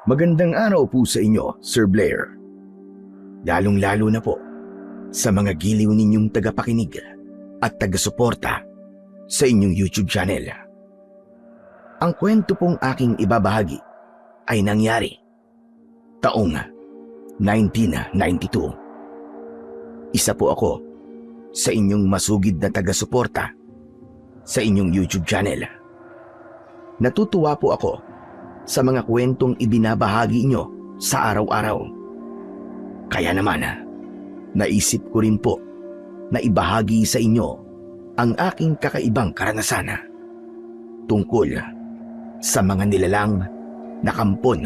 Magandang araw po sa inyo, Sir Blair. Lalong-lalo na po sa mga giliw ninyong tagapakinig at taga-suporta sa inyong YouTube channel. Ang kwento pong aking ibabahagi ay nangyari taong 1992. Isa po ako sa inyong masugid na taga-suporta sa inyong YouTube channel. Natutuwa po ako sa mga kwentong ibinabahagi nyo sa araw-araw. Kaya naman, naisip ko rin po na ibahagi sa inyo ang aking kakaibang karanasan tungkol sa mga nilalang na kampon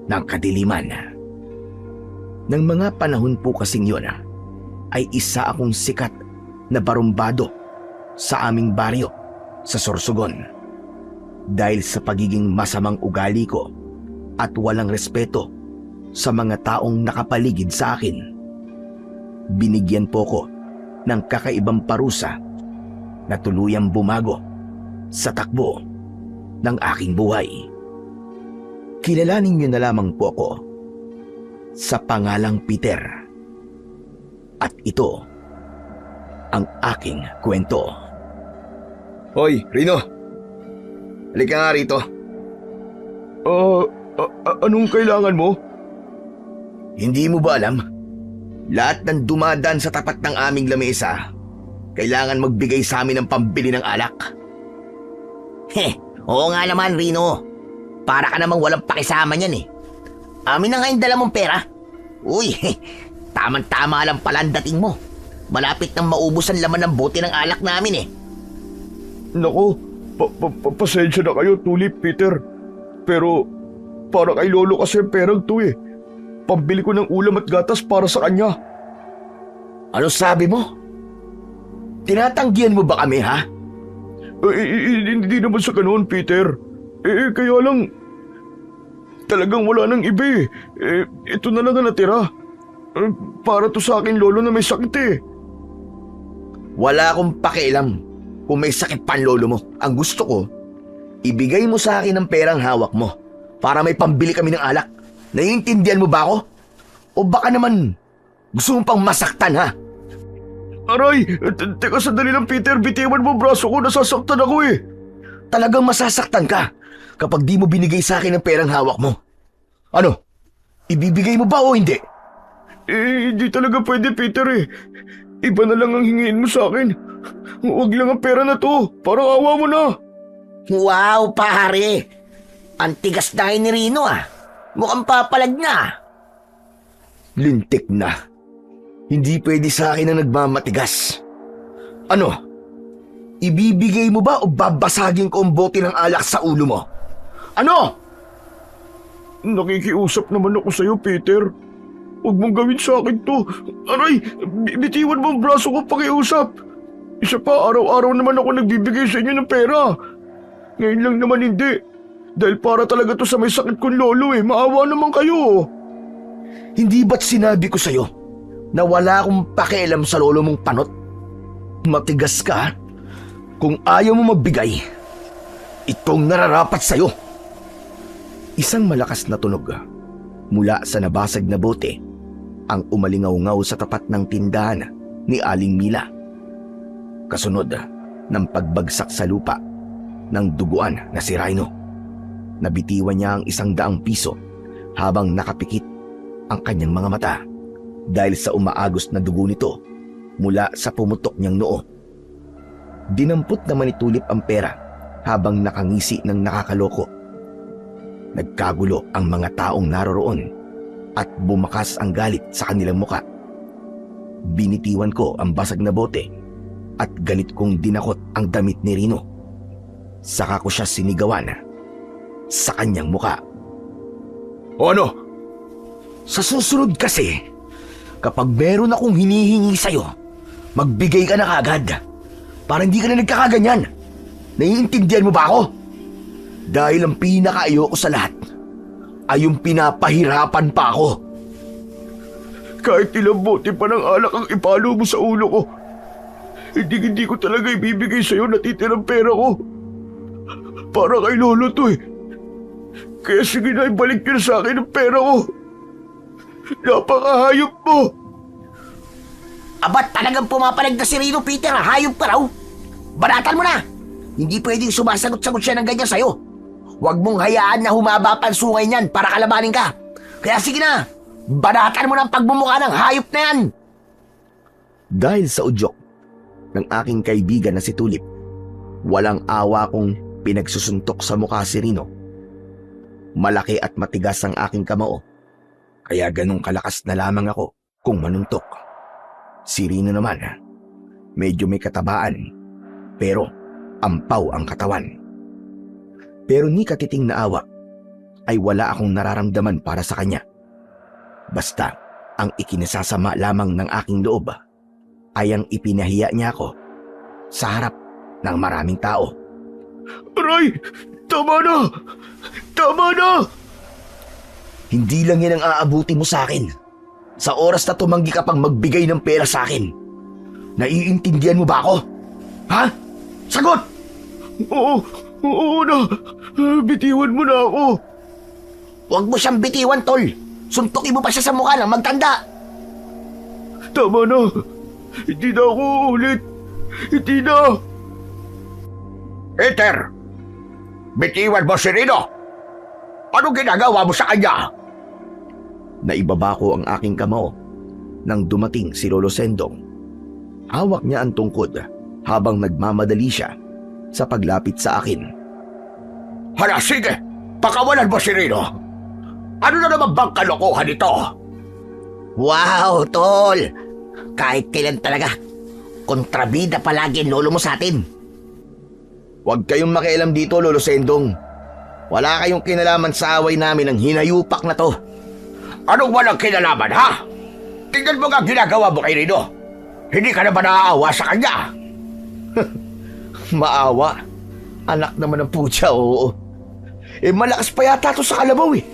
ng kadiliman. Nang mga panahon po kasing yun, ay isa akong sikat na barumbado sa aming baryo sa Sorsogon. Dahil sa pagiging masamang ugali ko at walang respeto sa mga taong nakapaligid sa akin, binigyan po ko ng kakaibang parusa na tuluyang bumago sa takbo ng aking buhay. Kilalanin niyo na lamang po ako sa pangalang Peter. At ito ang aking kwento. Hoy, Rino! Halika nga rito. Anong kailangan mo? Hindi mo ba alam? Lahat ng dumadaan sa tapat ng aming lamesa, kailangan magbigay sa amin ng pambili ng alak. Oo nga naman, Rino. Para ka namang walang pakisama niyan eh. Amin na nga yung dala mong pera. Uy, tamang-tama lang pala ang dating mo. Malapit nang maubos ang laman ng bote ng alak namin eh. Naku, pasensya na kayo, Tulip, Peter. Pero para kay Lolo kasi perang to eh. Pambili ko ng ulam at gatas para sa kanya. Ano sabi mo? Tinatanggihan mo ba kami, ha? Hindi naman sa ganoon, Peter. Kaya lang, talagang wala nang iba eh. Ito na lang ang natira. Para to sa akin, Lolo, na may sakit eh. Wala akong pakialam kung may sakit pa ang lolo mo. Ang gusto ko, ibigay mo sa akin ang perang hawak mo para may pambili kami ng alak. Naiintindihan mo ba ako? O baka naman gusto mo pang masaktan, ha? Aray, teka sandali lang, Peter. Bitiwan mo ang braso ko, nasasaktan ako eh. Talagang masasaktan ka kapag di mo binigay sa akin ang perang hawak mo. Ano? Ibibigay mo ba o hindi? Hindi talaga pwede, Peter eh. Iba na lang ang hingiin mo sa akin. Huwag lang ang pera na to. Parang awa mo na. Wow, pare. Ang tigas na ni Rino ah. Mukhang papalag na. Lintik na. Hindi pwede sa akin ang nagmamatigas. Ano? Ibibigay mo ba o babasagin ko ang bote ng alak sa ulo mo? Ano? Nakikiusap naman ako sa'yo, Peter. Huwag mong gawin sa akin to. Aray, bitiwan mo ang braso ko pakiusap. Isa pa, araw-araw naman ako nagbibigay sa inyo ng pera. Ngayon lang naman hindi. Dahil para talaga to sa may sakit kong lolo eh. Maawa naman kayo. Hindi ba't sinabi ko sa'yo na wala akong pakialam sa lolo mong panot? Matigas ka. Kung ayaw mo magbigay, itong nararapat sa'yo. Isang malakas na tunog mula sa nabasag na bote ang umalingaw-ngaw sa tapat ng tindahan ni Aling Mila. Kasunod ng pagbagsak sa lupa ng duguan na si Rhino. Nabitiwan niya ang 100 piso habang nakapikit ang kanyang mga mata dahil sa umaagos na dugo nito mula sa pumutok niyang noo. Dinampot naman ni Tulip ang pera habang nakangisi ng nakakaloko. Nagkagulo ang mga taong naroroon at bumakas ang galit sa kanilang muka. Binitiwan ko ang basag na bote at galit kong dinakot ang damit ni Rino. Saka ko siya sinigawan sa kanyang muka. O ano? Sa susunod kasi, kapag meron akong hinihingi sa'yo, magbigay ka na kagad para hindi ka na nagkakaganyan. Naiintindihan mo ba ako? Dahil ang pinakaayoko sa lahat ay yung pinapahirapan pa ako. Kahit ilang bote pa ng alak ang ipalo mo sa ulo ko, hindi ko talaga ibibigay sa'yo natitirang pera ko. Para kay lolo to eh. Kaya sige na, ibalik niyo na sa akin ang pera ko. Napakahayop mo. Aba, talagang pumapalag na si Rino, Peter. Hayop ka raw. Banatan mo na. Hindi pwedeng sumasagot-sagot siya ng ganyan sa'yo. Huwag mong hayaan na humaba pa ang sungay niyan para kalabanin ka. Kaya sige na, banatan mo na ang pagmumukha ng hayop na yan. Dahil sa udyok ng aking kaibigan na si Tulip, walang awa kong pinagsusuntok sa mukha si Rino. Malaki at matigas ang aking kamao, kaya ganong kalakas na lamang ako kung manuntok. Si Rino naman, medyo may katabaan, pero ampaw ang katawan. Pero ni katiting na awa ay wala akong nararamdaman para sa kanya. Basta ang ikinasasama lamang ng aking loob ay ang ipinahiya niya ako sa harap ng maraming tao. Aray! Tama na! Tama na! Hindi lang yan ang aabuti mo sa akin. Sa oras na tumanggi ka pang magbigay ng pera sa akin. Naiintindihan mo ba ako? Ha? Sagot! Oo na. Bitiwan mo na ako. Huwag mo siyang bitiwan, tol. Suntukin mo pa siya sa mukha ng magtanda. Tama na. Hindi na ako ulit. Hindi na. Peter! Bitiwan mo si Rino! Anong ginagawa mo sa kanya? Naibaba ko ang aking kamao nang dumating si Lolo Sendong. Hawak niya ang tungkod habang nagmamadali siya sa paglapit sa akin. Hala, sige! Pakawalan mo si Rino! Ano na naman bang kalokohan ito? Wow, tol. Kahit kailan talaga, kontrabida palagi ang lolo mo sa atin. Huwag kayong makialam dito, Lolo Sendong. Wala kayong kinalaman sa away namin ng hinayupak na to. Anong walang kinalaman, ha? Tingnan mo nga ginagawa mo kay Rino. Hindi ka na ba naaawa sa kanya? Maawa? Anak naman ng putya, oo. Malakas pa yata to sa kalabaw eh.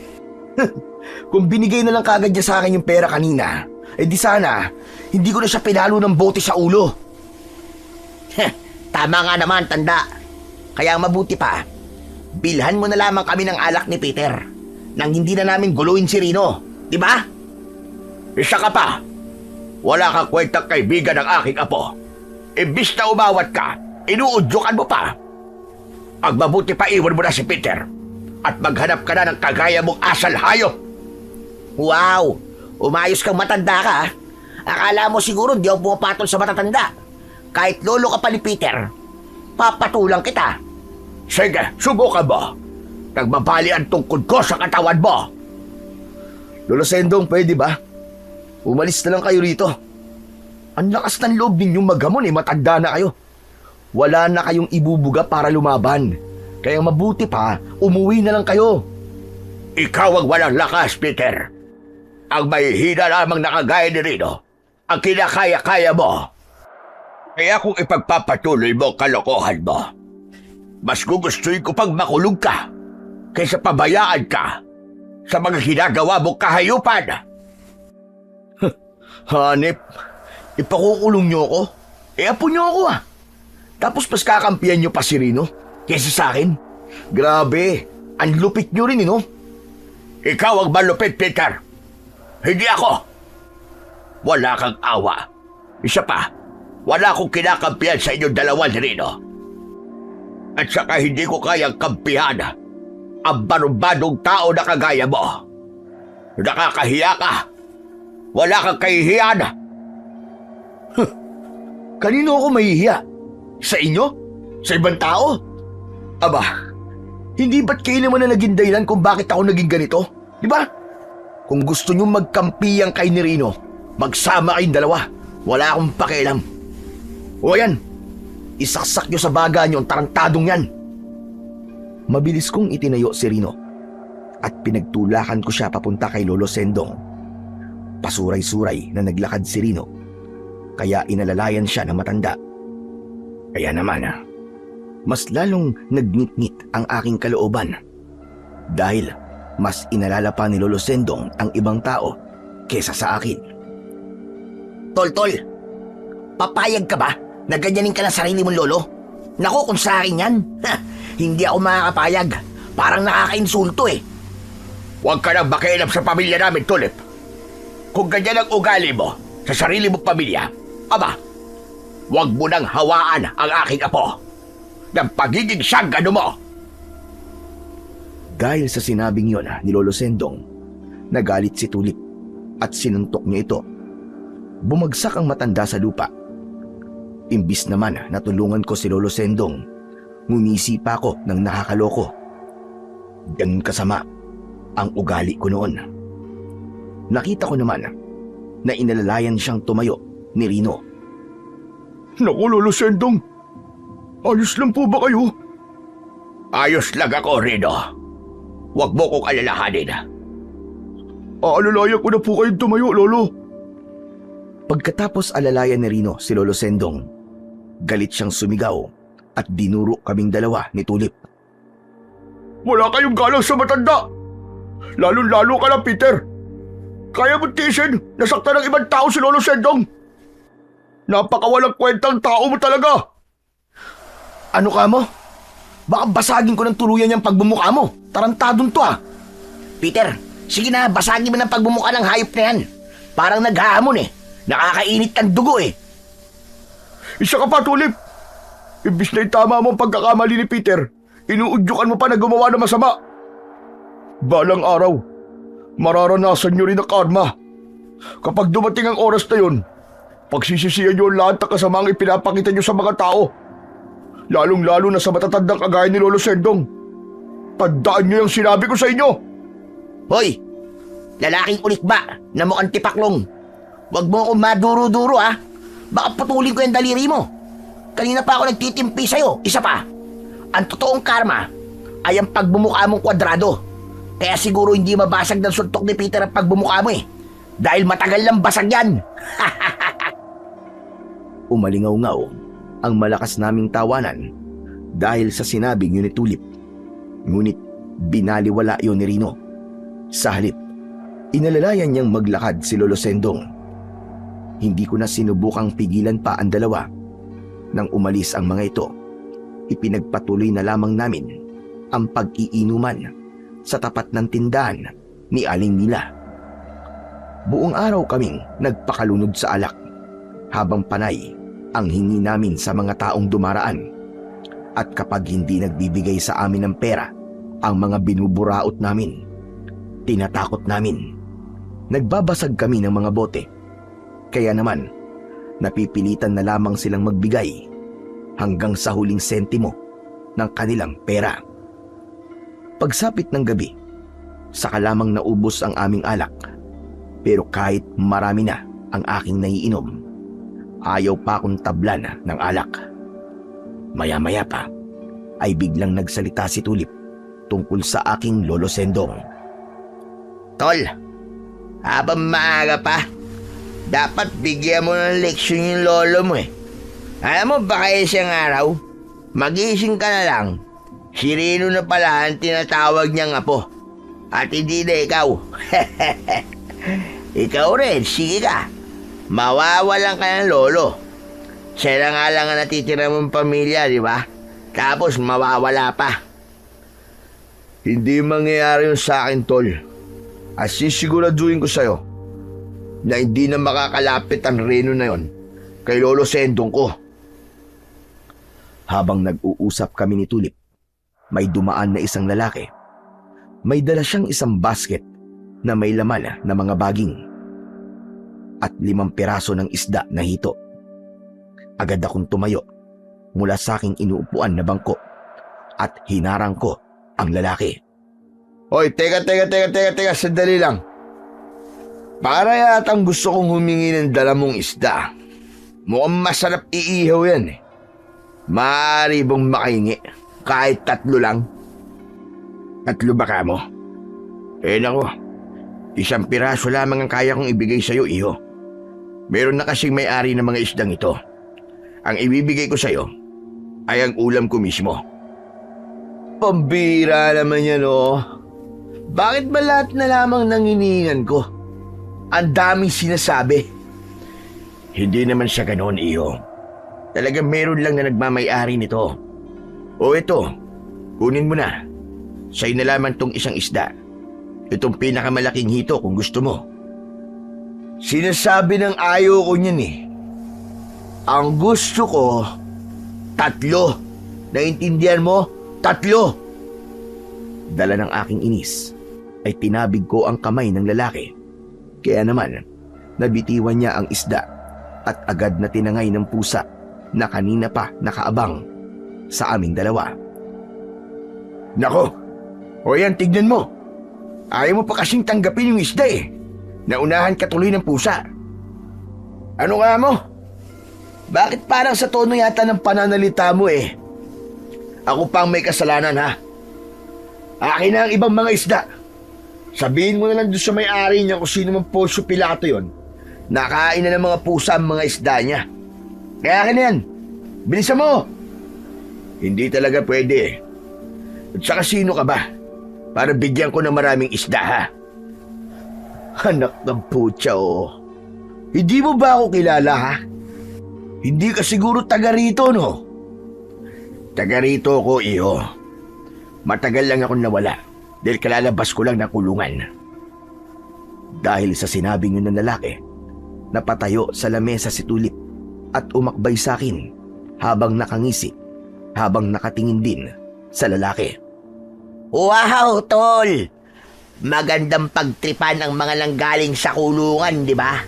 Kung binigay na lang kagad niya sa akin yung pera kanina, di sana, hindi ko na siya pinalo ng bote sa ulo. Tama nga naman, tanda. Kaya mabuti pa, bilhan mo na lamang kami ng alak ni Peter nang hindi na namin guluhin si Rino. Di ba? Isa ka pa. Wala kang kwentang kaibigan ng aking apo. Imbis na umawat ka, inuudyokan mo pa. Ang mabuti pa iwan mo na si Peter at maghanap ka na ng kagaya mong asal hayop. Wow! Umayos kang matanda ka, ha? Akala mo siguro di ako pumapatol sa matatanda. Kahit lolo ka pa ni Peter, papatulang kita. Sige, subukan mo. Nagbabali ang tungkod ko sa katawan mo. Lolo Sendong, pwede ba? Umalis na lang kayo rito. Ang lakas ng loob ninyong maghamon matanda na kayo. Wala na kayong ibubuga para lumaban. Kaya mabuti pa, umuwi na lang kayo. Ikaw ang walang lakas, Peter. Ang may hina lamang nakagaya ni Rino, ang kinakaya-kaya mo. Kaya kung ipagpapatuloy mo ang kalokohan mo, mas gugustuhin ko pang makulong ka kaysa pabayaan ka sa mga ginagawa mong kahayupan. Hanep, ipakukulong niyo ako? Apo niyo ako ah. Tapos mas kakampihan niyo pa si Rino kaysa sa akin. Grabe, ang lupit niyo rin no? Ikaw ang malupit, Peter. Hindi ako. Wala kang awa. Isa pa, wala akong kinakampihan sa inyong dalawa ni Rino. At saka hindi ko kayang kampihan ang barumbadong tao na kagaya mo. Nakakahiya ka. Wala kang kahihiyan. Kanino ako mahihiya? Sa inyo? Sa ibang tao? Aba, hindi ba't kayo naman na naging dahilan kung bakit ako naging ganito? Di ba? Kung gusto nyo magkampiyang kay ni Rino, magsama kayong dalawa. Wala akong pakialam. O yan, isaksak nyo sa baga nyo ang tarantadong yan. Mabilis kong itinayo si Rino at pinagtulakan ko siya papunta kay Lolo Sendong. Pasuray-suray na naglakad si Rino, kaya inalalayan siya ng matanda. Kaya naman, mas lalong nagnit-ngit ang aking kalooban dahil mas inalala pa ni Lolo Sendong ang ibang tao kesa sa akin. Tol, papayag ka ba na ganyanin ka ng sarili mong lolo? Naku, kung sa akin yan, hindi ako makakapayag. Parang nakakainsulto eh. Huwag ka nang makialam sa pamilya namin, Tulip. Kung ganyan ang ugali mo sa sarili mong pamilya, aba, huwag mo nang hawaan ang aking apo ng pagiging sanggano mo. Dahil sa sinabing yon ni Lolo Sendong, nagalit si Tulip at sinuntok niya ito. Bumagsak ang matanda sa lupa. Imbis naman na tulungan ko si Lolo Sendong, ngumisi pa ako ng nakakaloko. Ganun kasama ang ugali ko noon. Nakita ko naman na inalalayan siyang tumayo ni Rino. Naku, Lolo Sendong. Ayos lang po ba kayo? Ayos lang ako, Rino. Huwag mo kong alalahanin. Aalalayan ko na po kayong tumayo, Lolo. Pagkatapos alalayan ni Rino si Lolo Sendong, galit siyang sumigaw at dinuro kaming dalawa ni Tulip. Wala kayong galang sa matanda. Lalo-lalo ka lang, Peter. Kaya mo tiisin, nasaktan ng ibang tao si Lolo Sendong. Napakawalang kwentang tao mo talaga. Ano ka mo? Baka basagin ko ng tuluyan yung pagbumuka mo. Tarantadon to Peter, sige na, basagin mo ng pagbumuka ng hayop na yan. Parang naghahamon eh. Nakakainit ang dugo eh. Isa ka pa, Tulip. Imbis na itama mo ang pagkakamali ni Peter, inuudyukan mo pa na gumawa ng masama. Balang araw, mararanasan nyo rin ang karma. Kapag dumating ang oras na yun, pagsisisihan nyo ang lahat ng kasamaang ipinapakita nyo sa mga tao. Lalong-lalo na sa matatandang kagaya ni Lolo Sendong. Tandaan nyo yung sinabi ko sa inyo. Hoy, lalaking ulit ba na mukhang tipaklong? Huwag mo akong maduro-duro Baka putulin ko yung daliri mo. Kanina pa ako nagtitimpi sa'yo. Isa pa, ang totoong karma ay ang pagbumuka mong kwadrado. Kaya siguro hindi mabasag ng suntok ni Peter ang pagbumuka mo eh. Dahil matagal lang basag yan. Umalingaw-ngaw ang malakas naming tawanan dahil sa sinabi niyo ni Tulip. Ngunit binaliwala yon ni Rino. Sa halip, inalalayan niyang maglakad si Lolo Sendong. Hindi ko na sinubukang pigilan pa ang dalawa. Nang umalis ang mga ito, ipinagpatuloy na lamang namin ang pag-iinuman sa tapat ng tindahan ni Aling Mila. Buong araw kaming nagpakalunod sa alak habang panay ang hingi namin sa mga taong dumaraan. At kapag hindi nagbibigay sa amin ng pera ang mga binuburaot namin, tinatakot namin. Nagbabasag kami ng mga bote. Kaya naman, napipilitan na lamang silang magbigay hanggang sa huling sentimo ng kanilang pera. Pagsapit ng gabi, saka lamang naubos ang aming alak. Pero kahit marami na ang aking naiinom, ayaw pa akong tablan ng alak. Maya-maya pa ay biglang nagsalita si Tulip tungkol sa aking Lolo Sendong. Tol, habang maaga pa, dapat bigyan mo ng leksyon yung lolo mo eh. Alam mo baka isang araw, magising ka na lang, si Rino na pala ang tinatawag niyang apo. At hindi na ikaw. Ikaw rin, sige ka. Mawawalan ka ng lolo. Siya na nga lang ang natitira mong pamilya, di ba? Tapos mawawala pa. Hindi mangyayari yun sa akin, Tol. At sisiguraduhin ko sa'yo na hindi na makakalapit ang Reno na yon kay Lolo Sendong ko. Habang nag-uusap kami ni Tulip, may dumaan na isang lalaki. May dala siyang isang basket na may laman na mga baging at 5 piraso ng isda na hito. Agad akong tumayo mula sa aking inuupuan na bangko at hinarang ko ang lalaki. Hoy, teka, sandali lang. Para yatang gusto kong humingi ng dala mong isda. Mukhang masarap iihaw yan eh. Maaari bang makahingi? Kahit 3 lang. 3 ba ka mo? Nako, 1 piraso lamang ang kaya kong ibigay sa'yo, iho. Meron na kasing may-ari ng mga isdang ito. Ang ibibigay ko sa'yo ay ang ulam ko mismo. Pambira naman yan, oh. Bakit ba lahat na lamang nanginingan ko? Ang daming sinasabi. Hindi naman siya ganoon, iho. Talagang meron lang na nagmamay-ari nito. O ito, kunin mo na. Sa'yo na lamang tong isang isda. Itong pinakamalaking hito kung gusto mo. Sinasabi ng ayaw ko niyan eh. Ang gusto ko, 3. Naintindihan mo? 3. Dala ng aking inis ay tinabig ko ang kamay ng lalaki. Kaya naman, nabitiwan niya ang isda at agad na tinangay ng pusa na kanina pa nakaabang sa aming dalawa. Nako! O yan, tignan mo! Ayaw mo pa kasing tanggapin yung isda eh. Naunahan ka tuloy ng pusa. Ano nga mo? Bakit parang sa tono yata ng pananalita mo eh? Ako pang may kasalanan ha? Akin na ang ibang mga isda. Sabihin mo na lang doon sa may-ari niya kung sino mang Poncio Pilato yon. Nakain na ng mga pusa ang mga isda niya. Kaya akin na yan. Bilisan mo! Hindi talaga pwede eh. At saka sino ka ba? Para bigyan ko ng maraming isda ha? Anak ng putya oh. Hindi mo ba ako kilala ha? Hindi ka siguro taga rito no? Taga rito ko iho. Matagal lang akong nawala dahil kalalabas ko lang ng kulungan. Dahil sa sinabing yun ng lalaki, napatayo sa lamesa si Tulip at umakbay sa akin habang nakangisi, habang nakatingin din sa lalaki. Wow, tol! Magandang pagtripan ang mga nanggaling sa kulungan, di ba?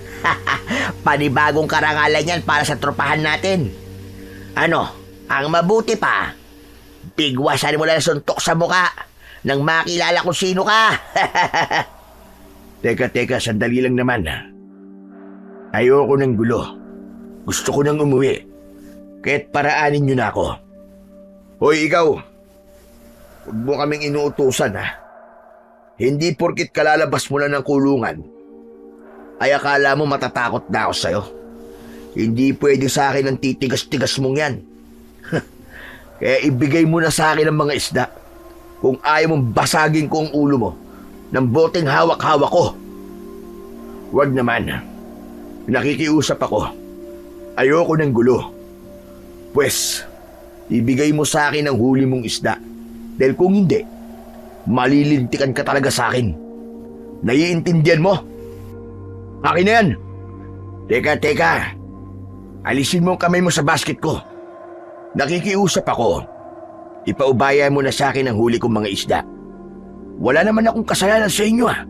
Panibagong karangalan yan para sa tropahan natin. Ano, ang mabuti pa, bigwasan mo lang suntok sa muka nang makilala kung sino ka. Teka, sandali lang naman ha. Ayoko ng gulo. Gusto ko nang umuwi. Kaya't paraanin nyo na ako. Hoy, ikaw. Huwag mo kaming inuutusan ha. Hindi porkit kalalabas mo na ng kulungan, ay akala mo matatakot na ako sa'yo. Hindi pwede sa akin ang titigas-tigas mong yan. Kaya ibigay mo na sa akin ang mga isda. Kung ayaw mong basagin ko ang ulo mo ng boteng hawak-hawak ko. Huwag naman. Nakikiusap ako. Ayoko ng gulo. Pwes, ibigay mo sa akin ang huli mong isda. Dahil kung hindi, malilintikan ka talaga sa akin. Naiintindihan mo? Akin na yan. Teka. Alisin mo ang kamay mo sa basket ko. Nakikiusap ako. Ipaubaya mo na sa akin ang huli kong mga isda. Wala naman akong kasalanan sa inyo ah.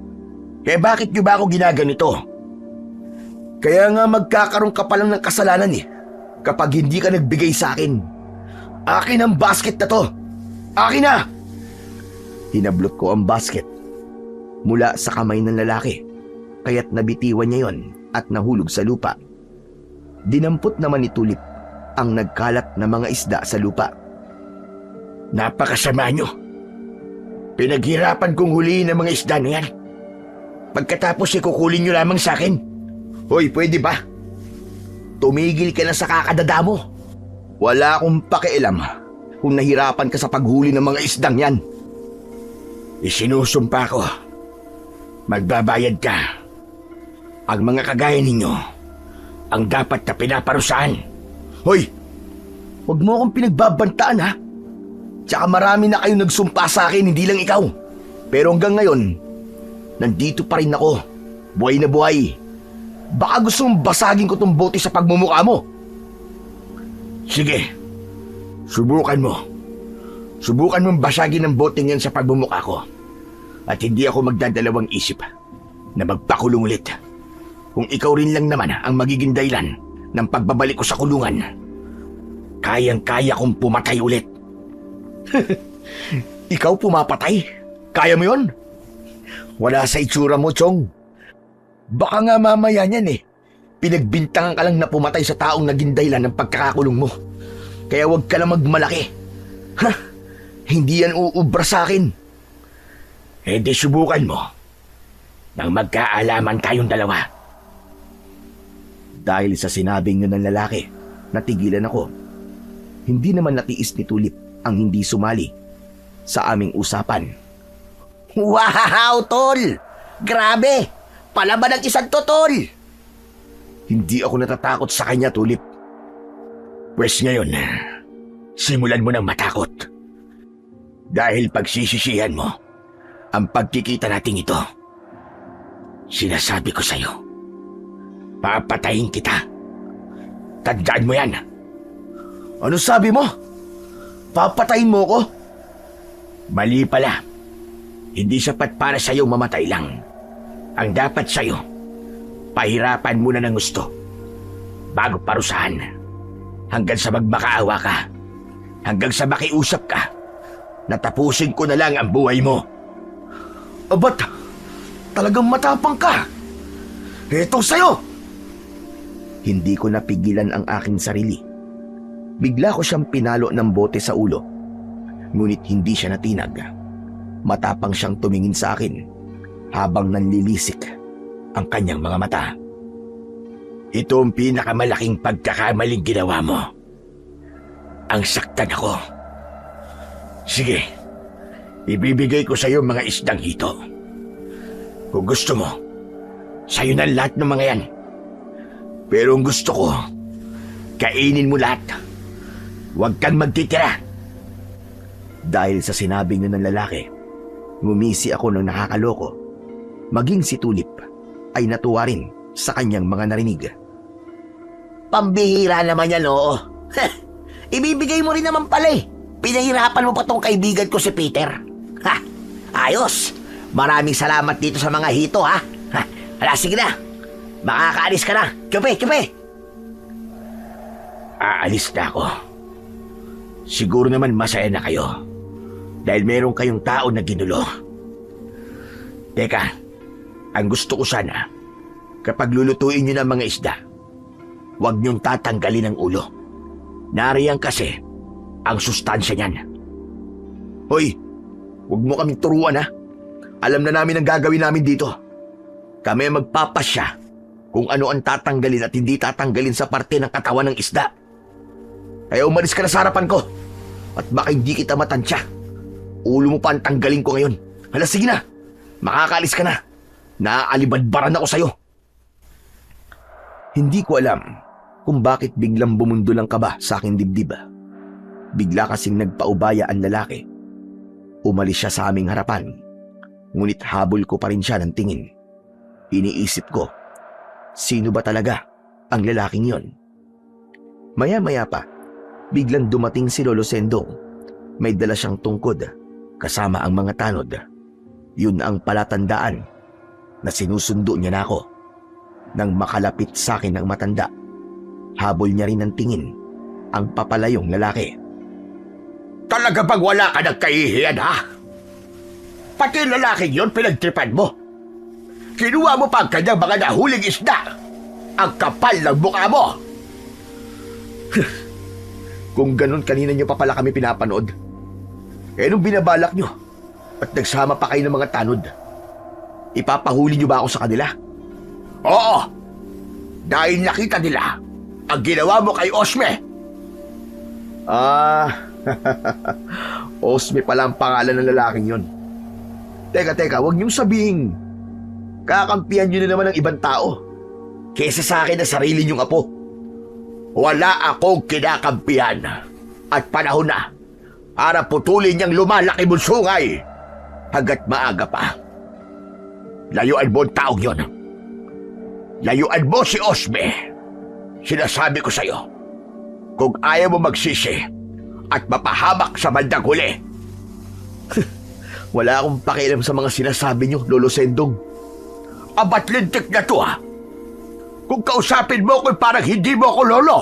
Kaya bakit nyo ba ako ginaganito? Kaya nga magkakaroon ka pa lang ng kasalanan eh. Kapag hindi ka nagbigay sa akin. Akin ang basket na to. Akin na! Hinablot ko ang basket mula sa kamay ng lalaki, kaya't nabitiwan niya yon at nahulog sa lupa. Dinampot naman ni Tulip ang nagkalat na mga isda sa lupa. Napakasama nyo. Pinaghirapan kong huliin ang mga isda na yan. Pagkatapos ikukulin nyo lamang sa akin. Hoy, pwede ba? Tumigil ka na sa kakadada mo. Wala akong pakialam kung nahirapan ka sa paghuli ng mga isdang yan. Isinusumpa ko. Magbabayad ka. Ang mga kagaya ninyo ang dapat na pinaparusahan. Hoy! Huwag mo akong pinagbabantaan ha. Tsaka marami na kayong nagsumpa sa akin, hindi lang ikaw. Pero hanggang ngayon, nandito pa rin ako. Buhay na buhay. Baka gusto mong basagin ko tong bote sa pagmumukha mo. Sige. Subukan mo. Subukan mong basagin ang boteng yan sa pagmumukha ko. At hindi ako magdadalawang isip na magpakulong ulit. Kung ikaw rin lang naman ang magiging dahilan ng pagbabalik ko sa kulungan, kayang-kaya kong pumatay ulit. Ikaw pumapatay? Kaya mo yun? Wala sa itsura mo, Chong. Baka nga mamaya niyan eh. Pinagbintangan ka lang na pumatay sa taong naging dahilan ng pagkakakulong mo. Kaya huwag ka lang magmalaki. Ha? Hindi yan uubra sa akin. Eh di subukan mo nang magkaalaman tayong dalawa. Dahil sa sinabing yun ng lalaki, natigilan ako. Hindi naman natiis ni Tulip ang hindi sumali sa aming usapan. Wow, tol! Grabe! Palaban ng isang to, tol! Hindi ako natatakot sa kanya, Tulip. Pwes ngayon, simulan mo nang matakot. Dahil pagsisisihan mo Ang pagkikita nating ito, sinasabi ko sa'yo, papatayin kita. Tandaan mo yan. Ano sabi mo? Papatayin mo ko? Mali pala. Hindi sapat para sa'yo mamatay lang. Ang dapat sa'yo, pahirapan muna ng gusto bago parusahan. Hanggang sa magmakaawa ka. Hanggang sa makiusap ka. Natapusin ko na lang ang buhay mo. Abat, talagang matapang ka. Eto sa'yo. Hindi ko napigilan ang aking sarili. Bigla ko siyang pinalo ng bote sa ulo. Ngunit hindi siya natinag. Matapang siyang tumingin sa akin habang nanlilisik ang kanyang mga mata. Ito ang pinakamalaking pagkakamaling ginawa mo. Ang saktan ako. Sige, ibibigay ko sa iyo mga isdang hito. Kung gusto mo, sa'yo na lahat ng mga yan. Pero ang gusto ko, kainin mo lahat. Huwag kang magtitira. Dahil sa sinabing ng lalaki, ngumisi ako ng nakakaloko. Maging si Tulip ay natuwa rin sa kanyang mga narinig. Pambihira naman yan, oo. Ibibigay mo rin naman pala eh. Pinahirapan mo pa tong kaibigan ko si Peter. Ha, ayos. Maraming salamat dito sa mga hito, ha. Hala, sige na. Makakaalis ka na. Tsupi. Aalis na ako. Siguro naman masaya na kayo. Dahil meron kayong tao na ginulo. Teka, ang gusto ko sana, kapag lulutuin nyo ng mga isda, huwag nyong tatanggalin ang ulo. Nariyan kasi ang sustansya niyan. Hoy, huwag mo kaming turuan ha. Alam na namin ang gagawin namin dito. Kami magpapasya kung ano ang tatanggalin at hindi tatanggalin sa parte ng katawan ng isda. Kaya umalis ka na sa harapan ko. At baka hindi kita matansya. Ulo mo pa ang tanggalin ko ngayon. Hala, sige na. Makakaalis ka na. Naaalibadbaran ako sa'yo. Hindi ko alam kung bakit biglang bumundol ang kaba sa aking dibdib. Bigla kasing nagpaubaya ang lalaki. Umalis siya sa aming harapan. Ngunit habol ko pa rin siya ng tingin. Iniisip ko, sino ba talaga ang lalaking yon? Maya-maya pa, biglang dumating si Lolo Sendong. May dala siyang tungkod, kasama ang mga tanod. Yun ang palatandaan na sinusundo niya na ako. Nang makalapit sa akin ang matanda, habol niya rin ng tingin ang papalayong lalaki. Talaga bang wala ka nagkahihiyan, ha? Pati lalaking yon pinagtripan mo. Kinuha mo pa ang kanyang mga nahuling isda. Ang kapal ng mukha mo. Kung ganun, kanina niyo pa pala kami pinapanood. Nung binabalak niyo at nagsama pa kayo ng mga tanod, ipapahuli niyo ba ako sa kanila? Oo. Dahil nakita nila ang ginawa mo kay Osme. Osme pala ang pangalan ng lalaking yon. Teka, huwag niyong sabihin kakampihan niyo na naman ng ibang tao kesa sa akin na sarili niyong apo. Wala akong kinakampihan. At panahon na para putulin niyang lumalaki mong sungay hanggat maaga pa. Layuan mo ang taong yon. Layuan mo si Osme. Sinasabi ko sa'yo, kung ayaw mo magsisi at mapahamak sa bandang huli. Wala akong pakialam sa mga sinasabi niyo, Lolo Sendong. Abat lintik na to, ha? Kung kausapin mo ko parang hindi mo ako lolo.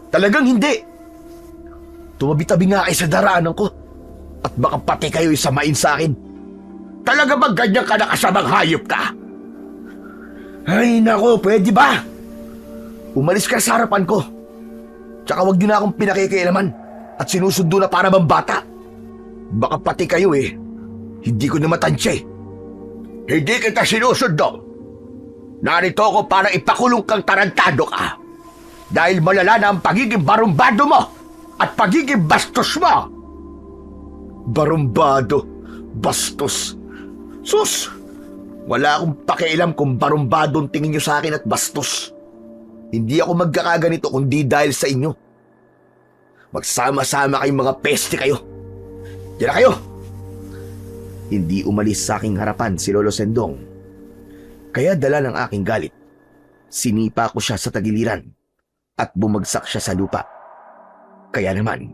Talagang hindi. Tumabi-tabi nga kayo sa daraanan ko at baka pati kayo isamain sa akin. Talaga bang ganyan ka nakasamang hayop ka? Ay nako, pwede ba? Umalis ka sa harapan ko. Tsaka wag niyo na akong pinakikialaman at sinusundo na para bang bata. Baka pati kayo hindi ko na matansya eh. Hindi kita sinusundo. Narito ako para ipakulong kang tarantado ka. Dahil malala na ang pagiging barumbado mo at pagiging bastos mo. Barumbado, bastos. Sus! Wala akong pakialam kung barumbado ang tingin niyo sa akin at bastos. Hindi ako magkakaganito kundi dahil sa inyo. Magsama-sama kayong mga peste kayo. Diyan na kayo! Hindi umalis sa aking harapan si Lolo Sendong. Kaya dala ng aking galit, sinipa ko siya sa tagiliran at bumagsak siya sa lupa. Kaya naman,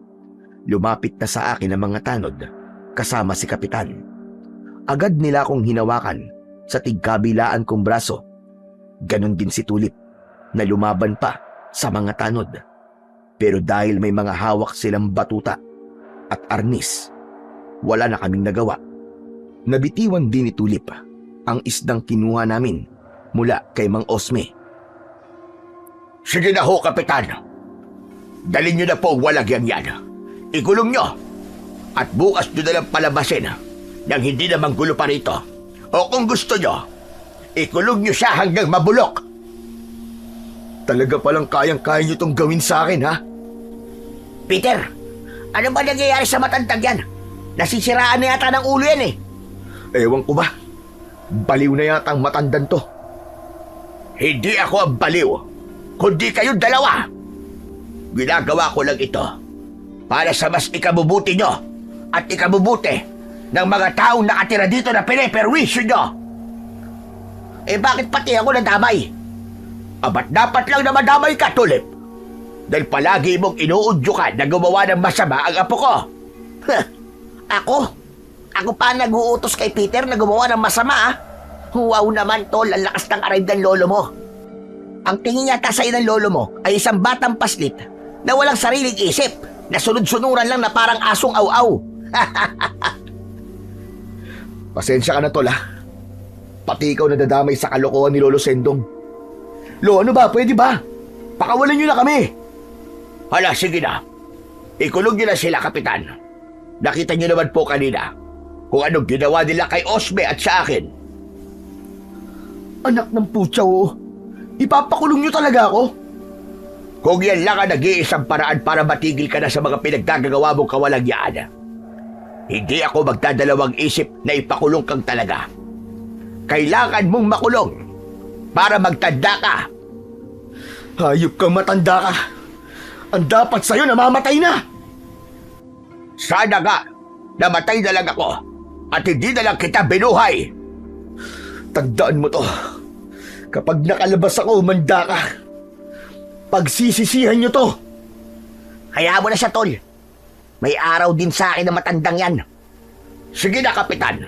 lumapit na sa akin ang mga tanod kasama si Kapitan. Agad nila akong hinawakan sa tigkabilaan kong braso. Ganon din si Tulip na lumaban pa sa mga tanod. Pero dahil may mga hawak silang batuta at arnis, wala na kaming nagawa. Nabitiwan din ni Tulip ang isdang kinuha namin mula kay Mang Osme. Sige na ho, Kapitan. Dalhin niyo na po ang walagyang yan. Ikulong niyo. At bukas niyo na lang palabasin nang hindi na manggulo pa rito. O kung gusto niyo, ikulong niyo siya hanggang mabulok. Talaga palang kayang-kaya niyo itong gawin sa akin, ha? Peter, ano ba nangyayari sa matandang yan? Nasisiraan na yata ng ulo yan eh. Ewan ko ba? Baliw na yata ang matandan to. Hindi ako ang baliw, kundi kayong dalawa. Ginagawa ko lang ito para sa mas ikabubuti nyo at ikabubuti ng mga taong nakatira dito na piniperwisyo nyo. Eh bakit pati ako nadamay? Abat dapat lang na madamay ka, Tulip. Dahil palagi mong inuudyo na gumawa ng masama ang apo ko. Ako? Ako pa nag-uutos kay Peter na gumawa ng masama ah? Wow naman tol, ang lakas ng aray ng lolo mo. Ang tingin yata sa'yo ng lolo mo ay isang batang paslit na walang sariling isip, na sunod-sunuran lang na parang asong aw-aw. Pasensya ka na, tol, ha? Pati ikaw nadadamay sa kalokohan ni Lolo Sendong. Lo, ano ba? Pwede ba? Pakawalan niyo na kami. Hala, sige na. Ikulong niyo na sila, Kapitan. Nakita niyo naman po kanina kung anong ginawa nila kay Osme at sa akin. Anak ng putya, oh. Ipapakulong niyo talaga ako? Kung yan lang ang nag-iisang paraan para matigil ka na sa mga pinaggagawa mong kawalagyaan, hindi ako magdadalawang isip na ipakulong kang talaga. Kailangan mong makulong para magtanda ka. Hayop kang matanda ka. Ang dapat sa'yo namamatay na. Sana nga, namatay na lang ako at hindi na lang kita binuhay. Tandaan mo to. Kapag nakalabas ako, umanda ka. Pagsisisihan niyo to. Hayaan mo na siya tol. May araw din sa akin na matandang yan. Sige na, Kapitan.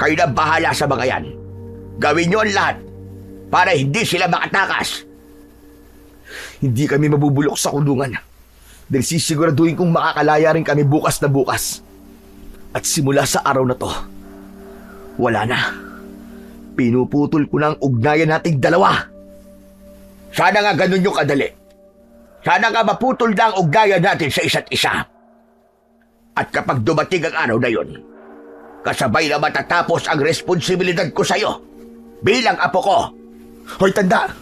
Kayo na bahala sa mga yan. Gawin niyo ang lahat para hindi sila makatakas. Hindi kami mabubulok sa kulungan. Dahil sisiguraduhin kong makakalaya rin kami bukas na bukas. At simula sa araw na to, wala na. Pinuputol ko na ang ugnayan nating dalawa. Sana nga ganun yung kadali. Sana nga maputol na ang ugnayan natin sa isa't isa. At kapag dumating ang araw na yon, kasabay na matatapos ang responsibilidad ko sa'yo bilang apo ko. Hoy, tanda!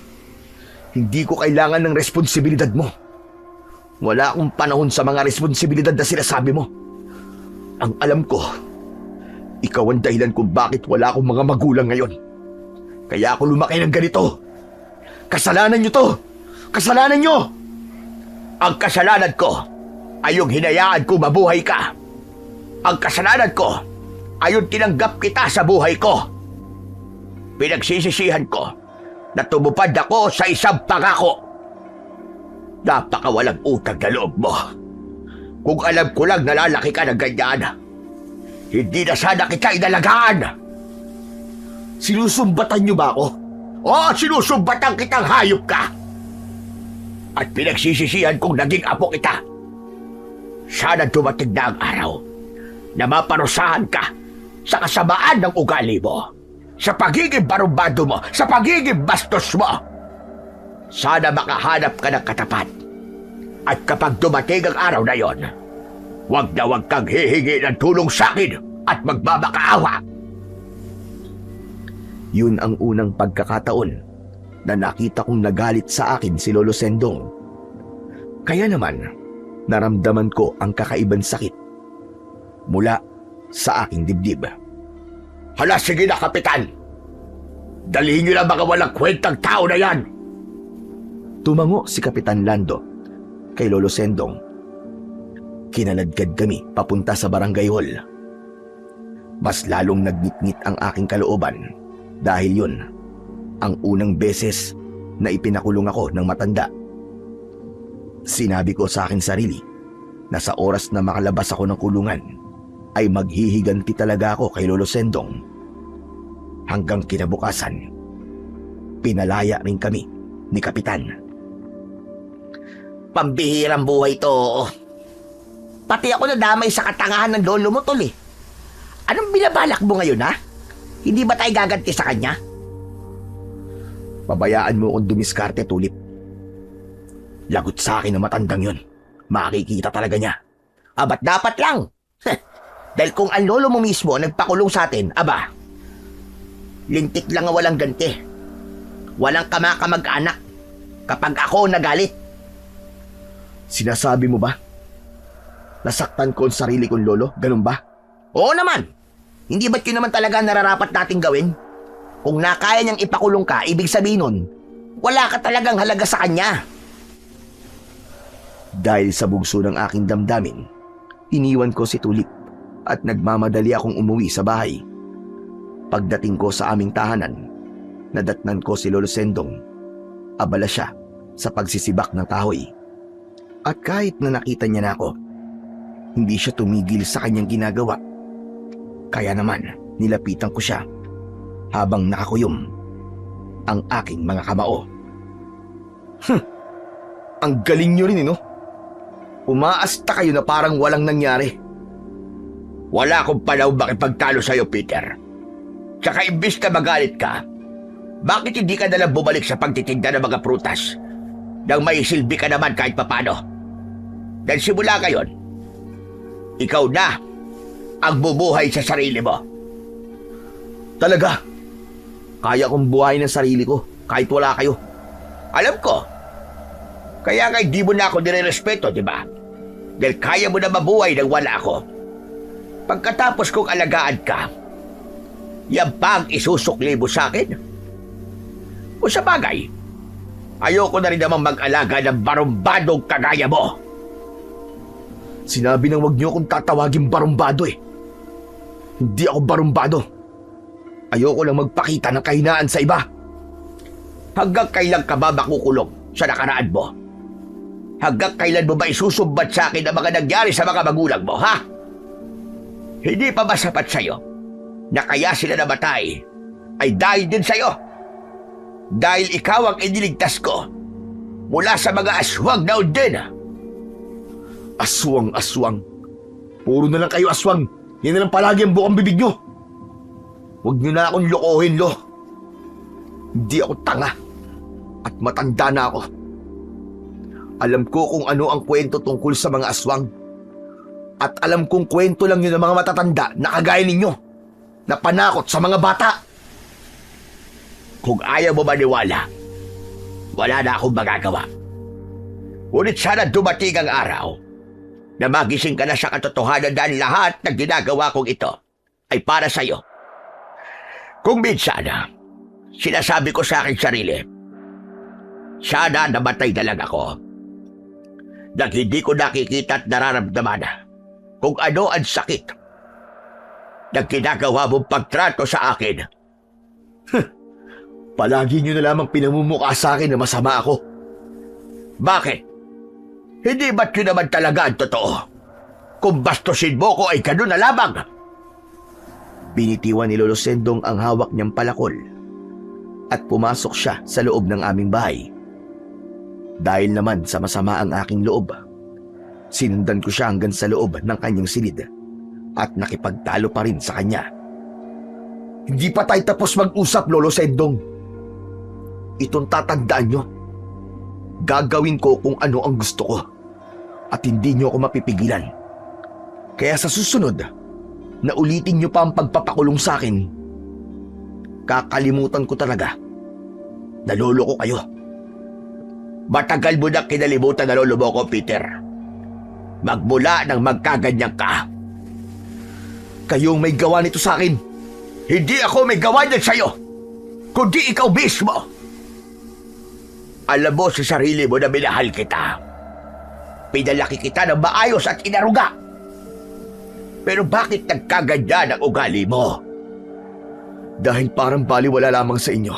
Hindi ko kailangan ng responsibilidad mo. Wala akong panahon sa mga responsibilidad na sinasabi mo. Ang alam ko, ikaw ang dahilan kung bakit wala akong mga magulang ngayon. Kaya ako lumaki ng ganito. Kasalanan niyo to! Kasalanan niyo! Ang kasalanan ko ay yung hinayaan ko mabuhay ka. Ang kasalanan ko ay yung tinanggap kita sa buhay ko. Pinagsisisihan ko na tumupad ako sa isang pangako. Napakawalang utang na loob mo. Kung alam ko lang nalalaki ka ng ganyan, hindi na sana kita inalagaan. Sinusumbatan niyo ba ako? Oo, sinusumbatan kitang hayop ka. At pinagsisisihan kong naging apo kita. Sana dumating na ang araw na maparusahan ka sa kasamaan ng ugali mo, sa pagiging barumbado mo, sa pagiging bastos mo. Sana makahanap ka ng katapat. At kapag dumating ang araw na yon, wag na wag kang hihingi ng tulong sa akin at magmamakaawa. Yun ang unang pagkakataon na nakita kong nagalit sa akin si Lolo Sendong. Kaya naman, naramdaman ko ang kakaibang sakit mula sa aking dibdib. Hala, sige na, Kapitan. Dalhin niyo na mga walang kwentang tao na yan. Tumango si Kapitan Lando kay Lolo Sendong. Kinaladkad kami papunta sa barangay hall. Mas lalong nagnitngit ang aking kalooban dahil yun ang unang beses na ipinakulong ako ng matanda. Sinabi ko sa aking sarili na sa oras na makalabas ako ng kulungan ay maghihiganti talaga ako kay Lolo Sendong. Hanggang kinabukasan, pinalaya rin kami ni Kapitan. Pambihirang buhay to. Pati ako nadamay sa katangahan ng lolo mo, tol eh. Anong binabalak mo ngayon, ha? Hindi ba tayo gaganti sa kanya? Pabayaan mo akong dumiskarte, Tulip. Lagot sa akin ang matandang yun. Makikita talaga niya. Aba't dapat lang. Dahil kung ang lolo mo mismo ang nagpakulong sa atin, aba, lintik lang ang walang ganti. Walang kamakamag-anak kapag ako nagalit. Sinasabi mo ba? Nasaktan ko ang sarili kong lolo? Ganun ba? Oo naman. Hindi ba't yun naman talaga nararapat nating gawin? Kung nakaya niyang ipakulong ka, ibig sabihin nun, wala ka talagang halaga sa kanya. Dahil sa bugso ng aking damdamin, iniwan ko si Tulip at nagmamadali akong umuwi sa bahay. Pagdating ko sa aming tahanan, nadatnan ko si Lolo Sendong. Abala siya sa pagsisibak ng kahoy. At kahit na nakita niya na ako, hindi siya tumigil sa kanyang ginagawa. Kaya naman, nilapitan ko siya habang nakakuyom ang aking mga kamao. Ang galing nyo rin, no? Umaasta kayo na parang walang nangyari. Wala akong panahon makipagtalo sa'yo, Peter. Tsaka imbis na magalit ka, bakit hindi ka nalang bumalik sa pagtitinda ng mga prutas nang may silbi ka naman kahit papano? Dahil simula ngayon, ikaw na ang bubuhay sa sarili mo. Talaga? Kaya kong buhayin ang sarili ko kahit wala kayo. Alam ko. Kaya nga hindi mo na ako nire-respeto, di ba? Dahil kaya mo na mabuhay nang wala ako. Pagkatapos kong alagaan ka, yan pa ang isusukli mo sa akin? O sa bagay, ayoko na rin namang mag-alaga ng barumbadong kagaya mo. Sinabi nang wag niyo akong tatawaging barumbado eh. Hindi ako barumbado. Ayoko lang magpakita ng kahinaan sa iba. Hanggang kailan ka ba makukulong sa nakaraan mo? Hanggang kailan mo ba isusumbat sa akin ang mga nangyari sa mga magulang mo, ha? Hindi pa ba sapat sa'yo na kaya sila namatay ay dahil din sa'yo? Dahil ikaw ang iniligtas ko mula sa mga aswang na undin. Aswang. Puro na lang kayo aswang. Yan na lang palagi ang bukang bibig nyo. Huwag nyo na akong lokohin, Lo. Hindi ako tanga. At matanda na ako. Alam ko kung ano ang kwento tungkol sa mga aswang. At alam kong kwento lang yun ng mga matatanda na kagaya ninyo. Na panakot sa mga bata. Kung ayaw mo maniwala, wala na akong magagawa. Ngunit sana dumating ang araw na magising ka na sa katotohanan dahil lahat ng ginagawa kong ito ay para sa'yo. Kung minsan, sinasabi ko sa aking sarili, sana namatay na lang ako. Nang hindi ko nakikita at nararamdaman kung ano ang sakit ng ginagawa mong pagtrato sa akin. Palagi nyo na lamang pinamumukha sa akin na masama ako. Bakit? Hindi ba't yun naman talaga ang totoo? Kung bastusin mo ko ay ganun na lamang. Binitiwan ni Lolo Sendong ang hawak niyang palakol at pumasok siya sa loob ng aming bahay. Dahil naman sa masama ang aking loob, sinundan ko siya hanggang sa loob ng kanyang silid at nakipagtalo pa rin sa kanya. Hindi pa tayo tapos mag-usap, Lolo Sendong. Itong tatandaan nyo. Gagawin ko kung ano ang gusto ko at hindi nyo ako mapipigilan. Kaya sa susunod, na ulitin nyo pa ang pagpapakulong sa akin, kakalimutan ko talaga na lolo ko kayo. Matagal mo na kinalimutan na lolo mo ko, Peter. Magmula nang magkaganyan ka. Kayong may gawa nito sa akin. Hindi ako may gawa niyan sa'yo, kundi ikaw mismo. Alam mo sa sarili mo na minahal kita. Pinalaki kita ng maayos at inaruga. Pero bakit nagkaganyan ang ugali mo? Dahil parang baliwala lamang sa inyo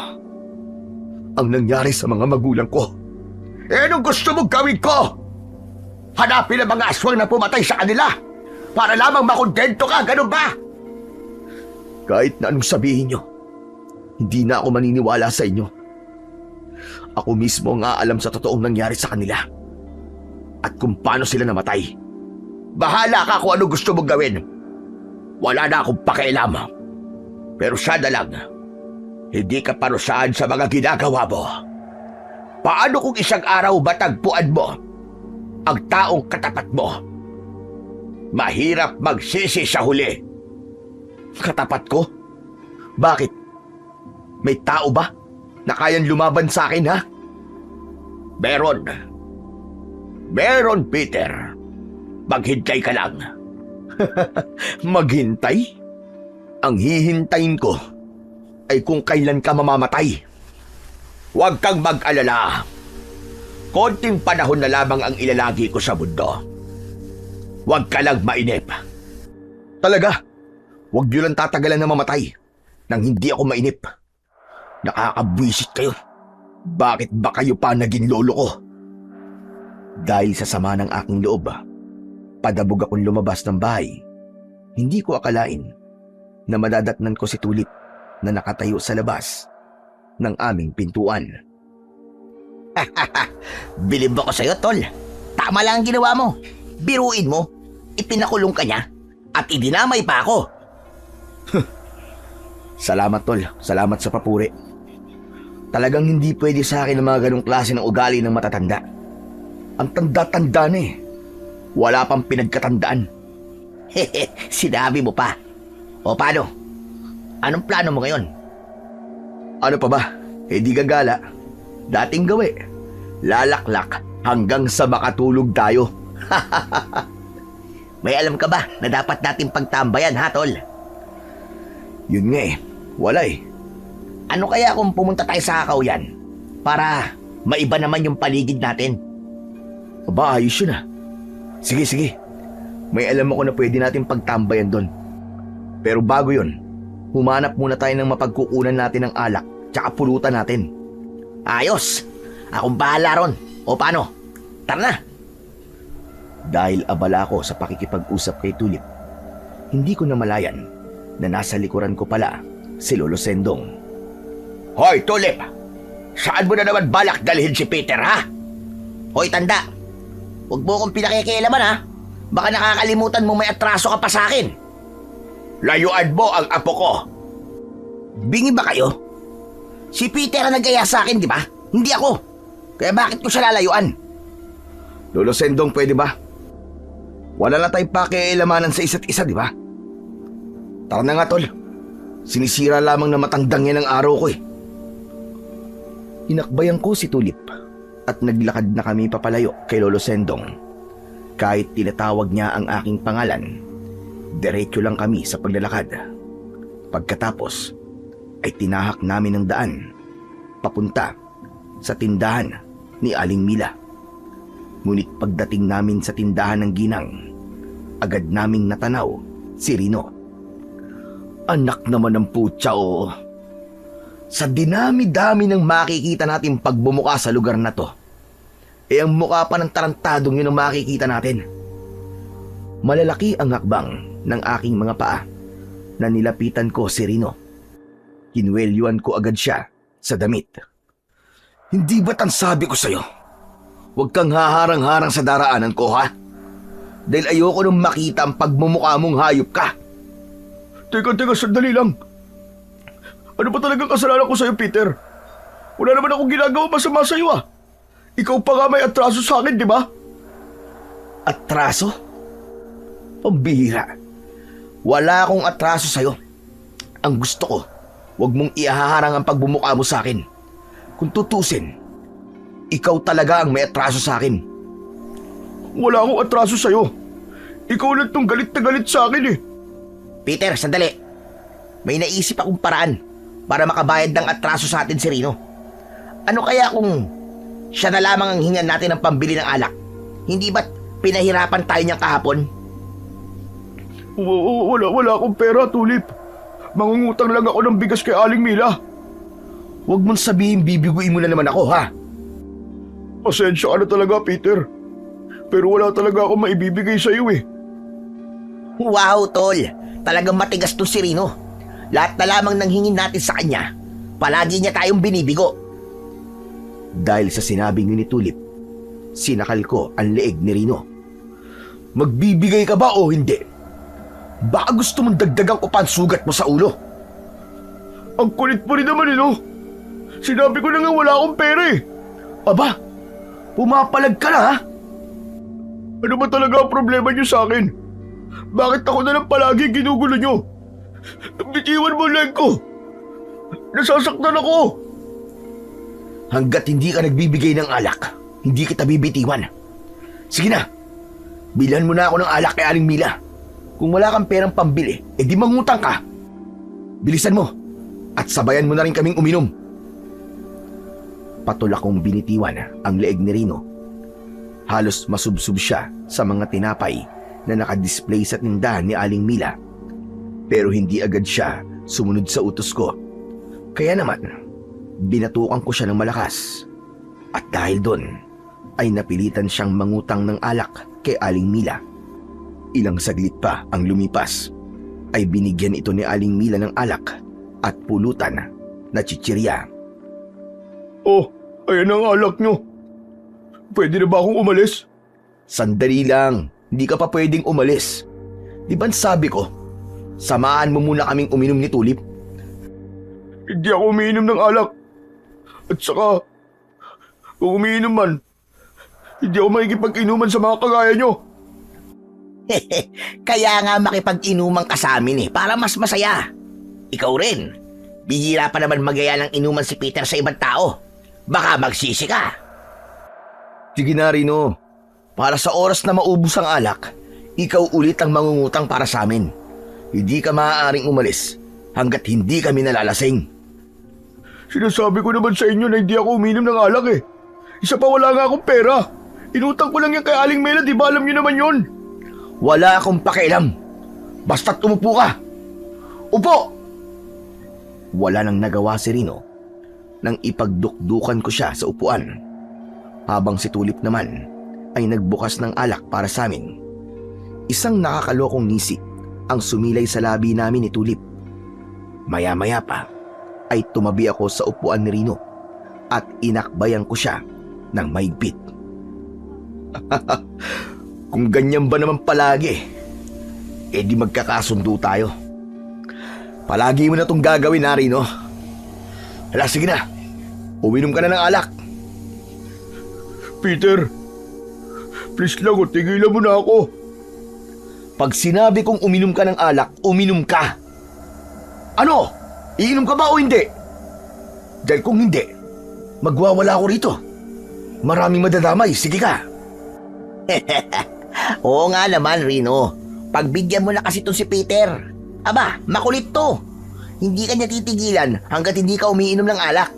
ang nangyari sa mga magulang ko. Eh, anong gusto mong gawin ko? Hanapin ang mga aswang na pumatay sa kanila para lamang makontento ka, ganun ba? Kahit na anong sabihin nyo, hindi na ako maniniwala sa inyo. Ako mismo ang aalam sa totoong nangyari sa kanila at kung paano sila namatay. Bahala ka kung ano gusto mong gawin. Wala na akong pakialam. Pero sana lang, hindi ka parusahan sa mga ginagawa mo. Paano kung isang araw matagpuan mo ang taong katapat mo? Mahirap magsisi sa huli. Katapat ko? Bakit? May tao ba na kayang lumaban sa akin, ha? Meron. Meron, Peter. Maghintay ka lang. Maghintay? Ang hihintayin ko ay kung kailan ka mamamatay. Huwag kang mag-alala. Konting panahon na lamang ang ilalagi ko sa mundo. Huwag ka lang mainip. Talaga? Huwag niyo lang tatagalan na mamatay nang hindi ako mainip. Nakakabwisit kayo. Bakit ba kayo pa naging lolo ko? Dahil sa sama ng aking loob, padabog akong lumabas ng bahay. Hindi ko akalain na madadatnan ko si Tulip na nakatayo sa labas ng aming pintuan. Bilib ako sa'yo, tol. Tama lang ang ginawa mo. Biruin mo, ipinakulong ka niya at idinamay pa ako. Salamat, tol. Salamat sa papuri. Talagang hindi pwede sa akin ang mga ganong klase ng ugali ng matatanda. Ang tanda-tanda na eh. Wala pang pinagkatandaan. Hehe, sinabi mo pa. O paano? Anong plano mo ngayon? Ano pa ba? Eh di gagala. Dating gawi. Lalaklak hanggang sa makatulog tayo. May alam ka ba na dapat nating pagtambayan, ha, tol? Yun nga eh. Wala eh. Ano kaya kung pumunta tayo sa Kakahuyan para maiba naman yung paligid natin? Aba, ayos yun ah. Sige, sige. May alam ako na pwede natin pagtambayan doon. Pero bago yun, humanap muna tayo ng mapagkukunan natin ng alak tsaka pulutan natin. Ayos! Akong bahala ron. O paano? Tara na! Dahil abala ko sa pakikipag-usap kay Tulip, hindi ko namalayan na nasa likuran ko pala si Lolo Sendong. Hoy, Tulip! Saan mo na naman balak dalhin si Peter, ha? Hoy, tanda! Huwag mo akong pinakikialaman, ha? Baka nakakalimutan mo may atraso ka pa sa akin. Layuan mo ang apo ko. Bingi ba kayo? Si Peter ang nag-aya sa akin, di ba? Hindi ako. Kaya bakit ko siya lalayuan? Lolo Sendong, pwede ba? Wala na tayong pakialamanan sa isa't isa, di ba? Tara na nga, tol. Sinisira lamang na matandang yan ang araw ko eh. Inakbayan ko si Tulip at naglakad na kami papalayo kay Lolo Sendong. Kahit tinatawag niya ang aking pangalan, diretso lang kami sa paglalakad. Pagkatapos ay tinahak namin ang daan papunta sa tindahan ni Aling Mila. Ngunit pagdating namin sa tindahan ng ginang, agad naming natanaw si Rino. Anak naman ng putya, oo. Sa dinami-dami ng makikita natin pagbumuka sa lugar na to, ang mukha pa ng tarantadong yun ang makikita natin. Malalaki ang hakbang ng aking mga paa na nilapitan ko si Rino. Kinwelyuan ko agad siya sa damit. Hindi ba't ang sabi ko sa'yo? Huwag kang haharang-harang sa daraanan ko, ha? Dahil ayoko nang makita ang pagmumukha mong hayop ka. Teka, sandali lang. Ano ba talagang kasalanan ko sa'yo, Peter? Wala naman akong ginagawa masama sa'yo, ah. Ikaw pa nga may atraso sa akin, di ba? Atraso? Pambihira. Wala akong atraso sa'yo. Ang gusto ko, huwag mong ihaharang ang pagbumukha mo sa akin. Kung tutusin, ikaw talaga ang may atraso sa akin. Wala akong atraso sa'yo. Ikaw lang tong galit na galit sa akin, eh. Peter, sandali. May naisip akong paraan para makabayad ng atraso sa atin si Rino. Ano kaya kung siya na lamang ang hingan natin ng pambili ng alak? Hindi ba't pinahirapan tayo niyang kahapon? Wala akong pera, Tulip. Mangungutang lang ako ng bigas kay Aling Mila. Huwag mong sabihin bibiguin mo na naman ako, ha? Pasensya ka na talaga, Peter. Pero wala talaga akong maibibigay sa iyo eh. Wow, tol. Talagang matigas to si Rino. Lahat na lamang nang hingin natin sa kanya, palagi niya tayong binibigo. Dahil sa sinabing ni Tulip, sinakal ko ang leeg ni Rino. Magbibigay ka ba o hindi? Baka gusto mong dagdagan ko pa ang sugat mo sa ulo. Ang kulit mo rin naman eh, no? Sinabi ko na nga wala akong pera eh. Aba, pumapalag ka na, ha? Ano ba talaga ang problema niyo sa akin? Bakit ako na lang palagi ginugulo niyo? Bitiwan mo leg ko. Nasasaktan ako. Hanggat hindi ka nagbibigay ng alak, hindi kita bibitiwan. Sige na, bilhan mo na ako ng alak kay Aling Mila. Kung wala kang perang pambili, edi mangutang ka. Bilisan mo, at sabayan mo na rin kaming uminom. Patulak kong binitiwan ang leeg ni Rino. Halos masubsob siya sa mga tinapay na nakadisplay sa tindahan ni Aling Mila. Pero hindi agad siya sumunod sa utos ko. Kaya naman, binatukan ko siya ng malakas. At dahil doon, ay napilitan siyang mangutang ng alak kay Aling Mila. Ilang saglit pa ang lumipas, ay binigyan ito ni Aling Mila ng alak at pulutan na chichirya. Oh, ayan ang alak niyo. Pwede na ba akong umalis? Sandali lang, hindi ka pa pwedeng umalis. Di ba sabi ko, samahan mo muna kaming uminom ni Tulip? Hindi ako umiinom ng alak. At saka, kung umiinom man, hindi ako makikipag-inuman sa mga kagaya niyo. Kaya nga makipag-inuman ka sa amin para mas masaya. Ikaw rin. Bihira pa naman magaya ng inuman si Peter sa ibang tao. Baka magsisi ka. Sige na, Rino. Para sa oras na maubos ang alak, ikaw ulit ang mangungutang para sa amin. Hindi ka maaaring umalis hanggat hindi kami nalalasing. Sinasabi ko naman sa inyo na hindi ako umiinom ng alak eh. Isa pa wala nga akong pera. Inutang ko lang yan kay Aling Mela, di ba alam niyo naman yon? Wala akong pakialam. Basta't umupo ka. Upo! Wala nang nagawa si Rino nang ipagdukdukan ko siya sa upuan. Habang si Tulip naman ay nagbukas ng alak para sa amin. Isang nakakalokong ngisi ang sumilay sa labi namin ni Tulip. Maya-maya pa ay tumabi ako sa upuan ni Rino at inakbayan ko siya ng mahigpit. Kung ganyan ba naman palagi, di magkakasundo tayo. Palagi mo na itong gagawin, Rino. Hala, sige na. Uminom ka na ng alak. Peter, please lang tigilan mo na ako. Pag sinabi kong uminom ka ng alak, uminom ka. Ano? Iinom ka ba o hindi? Dahil kung hindi, magwawala ako rito. Maraming madadamay, sige ka. Oo nga naman, Rino. Pagbigyan mo na kasi to si Peter. Aba, makulit to. Hindi ka niya titigilan hanggat hindi ka umiinom ng alak.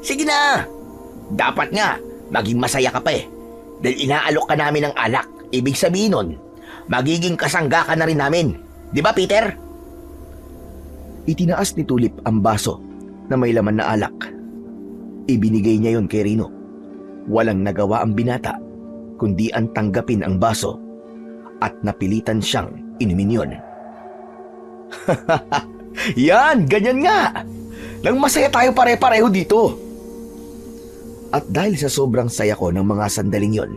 Sige na. Dapat nga, maging masaya ka pa eh. Dahil inaalok ka namin ng alak. Ibig sabihin nun, magiging kasangga ka na rin namin. Di ba, Peter? Itinaas ni Tulip ang baso na may laman na alak. Ibinigay niya yon kay Rino. Walang nagawa ang binata, kundi ang tanggapin ang baso at napilitan siyang inumin yon. Yan, ganyan nga. Nang masaya tayo pare-pareho dito. At dahil sa sobrang saya ko ng mga sandaling yon,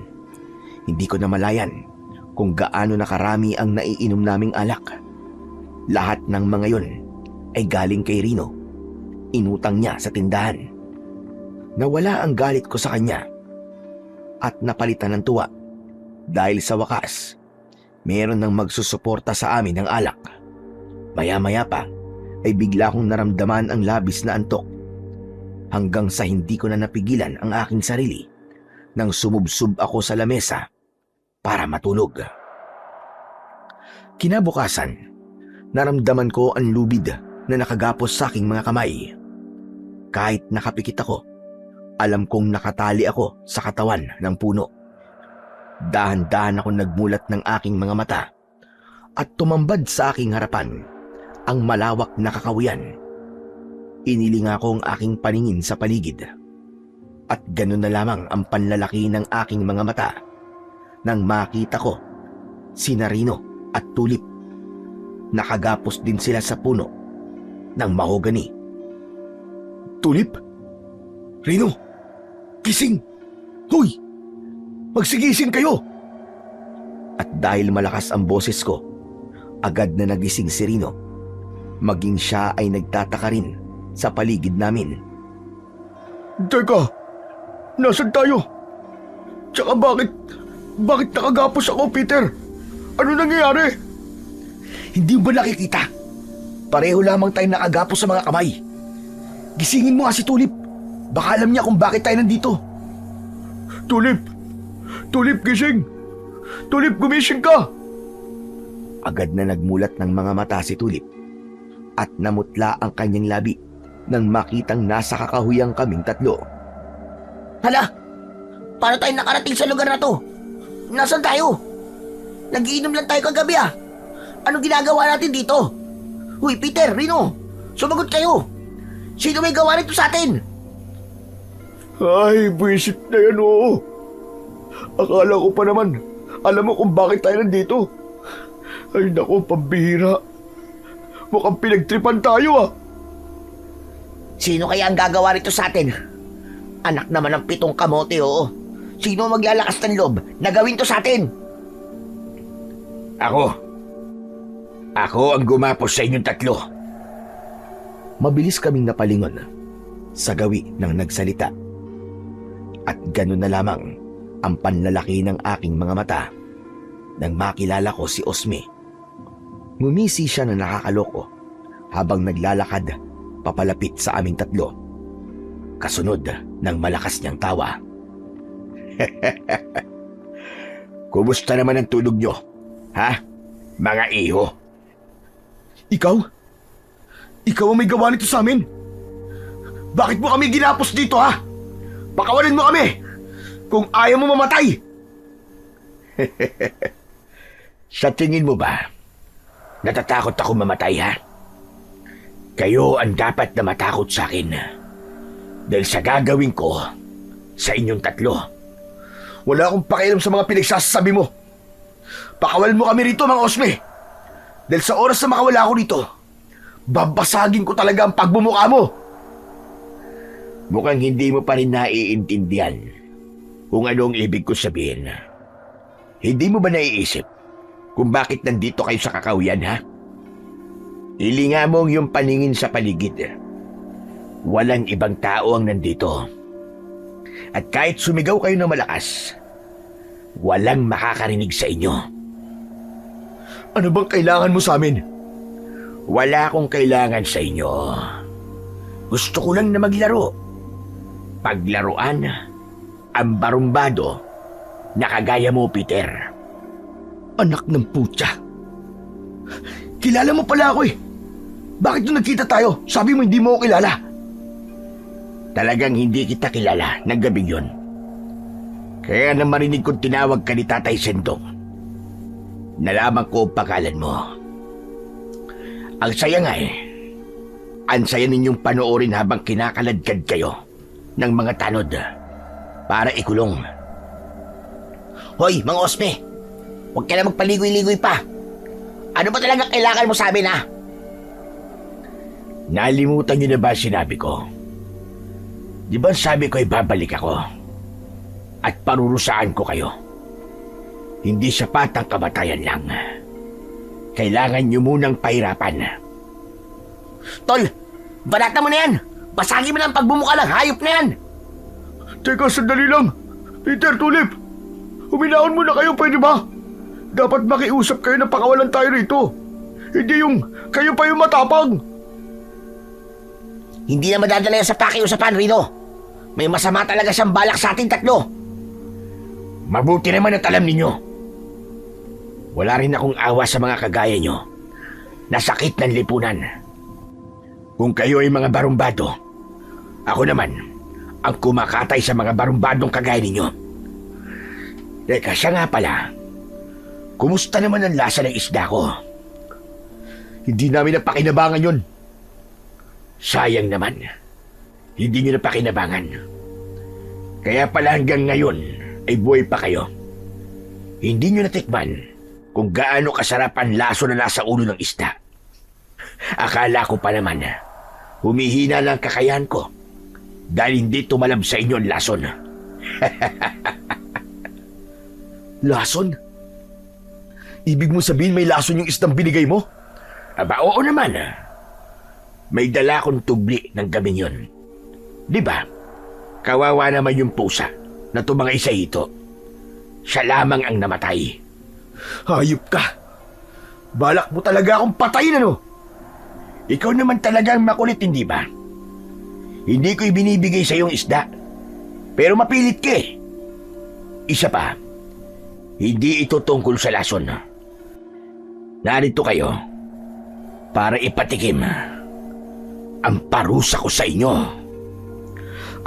hindi ko namalayan kung gaano nakarami ang naiinom naming alak. Lahat ng mga yon ay galing kay Rino. Inutang niya sa tindahan. Nawala ang galit ko sa kanya at napalitan ng tuwa dahil sa wakas, meron nang magsusuporta sa amin ng alak. Maya-maya pa ay bigla kong naramdaman ang labis na antok hanggang sa hindi ko na napigilan ang aking sarili nang sumubsob ako sa lamesa para matulog. Kinabukasan, naramdaman ko ang lubid na nakagapos sa aking mga kamay. Kahit nakapikit ako, alam kong nakatali ako sa katawan ng puno. Dahan-dahan ako nagmulat ng aking mga mata at tumambad sa aking harapan ang malawak na kakawian. Inilinga ko ang aking paningin sa paligid at ganun na lamang ang panlalaki ng aking mga mata nang makita ko sina Rino at Tulip. Nakagapos din sila sa puno ng mahogani. Tulip? Rino? Gising! Hoy! Magsigising kayo! At dahil malakas ang boses ko, agad na nagising si Rino. Maging siya ay nagtataka rin sa paligid namin. Teka, nasan tayo? Tsaka bakit nakagapos ako, Peter? Ano nangyayari? Hindi mo ba nakikita? Pareho lamang tayo nakagapos sa mga kamay. Gisingin mo nga si Tulip. Baka alam niya kung bakit tayo nandito. Tulip! Tulip, gising! Tulip, gumising ka! Agad na nagmulat ng mga mata si Tulip at namutla ang kanyang labi nang makitang nasa kakahuyang kaming tatlo. Hala! Paano tayo nakarating sa lugar na to? Nasaan tayo? Nagiinom lang tayo kagabi ah. Anong ginagawa natin dito? Huy, Peter, Rino, sumagot kayo. Sino may gawa nito sa atin? Ay, buwisit na yan, oo. Akala ko pa naman, alam mo kung bakit tayo nandito. Ay, naku, pambihira. Mukhang pinagtripan tayo, ah. Sino kaya ang gagawa nito sa atin? Anak naman ng 7 kamote, oo. Sino ang maglalakas ng loob na gawin to sa atin? Ako ang gumapos sa inyong tatlo. Mabilis kaming napalingon sa gawi ng nagsalita. At ganun na lamang ang panlalaki ng aking mga mata nang makilala ko si Osme. Ngumisi siya na nakakaloko habang naglalakad papalapit sa aming tatlo. Kasunod ng malakas niyang tawa. Kumusta naman ang tulog nyo? Ha? Mga iho? Ikaw? Ikaw ang may gawa nito sa amin? Bakit mo kami ginapos dito, ha? Pakawalan mo kami! Kung ayaw mo mamatay! Sa tingin mo ba, natatakot ako mamatay, ha? Kayo ang dapat na matakot sa akin. Dahil sa gagawin ko sa inyong tatlo. Wala akong pakialam sa mga pinagsasabi mo. Pakawalan mo kami rito, mga Osme. Dahil sa oras na makawala ako rito, babasagin ko talaga ang pagbumuka mo. Mukhang hindi mo pa rin naiintindihan kung ano ang ibig ko sabihin. Hindi mo ba naiisip kung bakit nandito kayo sa kakahuyan, ha? Ilinga mo ang iyong paningin sa paligid. Walang ibang tao ang nandito. At kahit sumigaw kayo ng malakas, walang makakarinig sa inyo. Ano bang kailangan mo sa amin? Wala akong kailangan sa inyo. Gusto ko lang na maglaro. Paglaruan ang barumbado na kagaya mo, Peter. Anak ng putya. Kilala mo pala ako eh. Bakit nung nagkita tayo, sabi mo hindi mo ako kilala? Talagang hindi kita kilala ng gabing yun. Kaya nang marinig kong tinawag ka ni Tatay Sendong, nalaman ko ang pangalan mo. Ang saya nga eh. Ang saya ninyong panoorin habang kinakaladkad kayo ng mga tanod para ikulong. Hoy, mga Osme, huwag ka na magpaligoy-ligoy pa. Ano ba talaga kailangan mo sa amin, ha? Nalimutan niyo na ba sinabi ko? Di ba sabi ko ay babalik ako at parurusaan ko kayo? Hindi sapat ang kamatayan lang. Kailangan niyo munang pahirapan. Tol, banata mo na yan. Basagin mo na ang pagbumuka lang, hayop na yan. Teka, sandali lang. Peter, Tulip, huminahon muna kayo, pwede ba? Dapat makiusap kayo na pakawalan tayo rito. Hindi yung kayo pa yung matapang. Hindi na madadala yan sa pakiusapan, Rino. May masama talaga siyang balak sa ating tatlo. Mabuti naman at alam ninyo. Wala rin akong awa sa mga kagaya nyo na sakit ng lipunan. Kung kayo ay mga barumbado, ako naman ang kumakatay sa mga barumbadong kagaya ninyo. Teka, siya nga pala. Kumusta naman ang lasa ng isda ko? Hindi namin napakinabangan yun. Sayang naman. Hindi nyo napakinabangan. Kaya pala hanggang ngayon ay buhay pa kayo. Hindi nyo natikman kung gaano kasarap ang laso na nasa ulo ng isda. Akala ko pa naman, humihina lang kakayahan ko dahil hindi tumalab sa inyo ang lason. Lason? Ibig mo sabihin may lason yung isdang binigay mo? Aba, oo naman. May dala akong tubli ng gabing yun. Di ba? Kawawa naman yung pusa na tumangay sa hito. Siya lamang ang namatay. Hayop ka! Balak mo talaga akong patayin, ano? Ikaw naman talagang makulit, hindi ba? Hindi ko ibinibigay sa iyong isda. Pero mapilit ka eh. Isa pa, hindi ito tungkol sa lason. Narito kayo para ipatikim ang parusa ko sa inyo.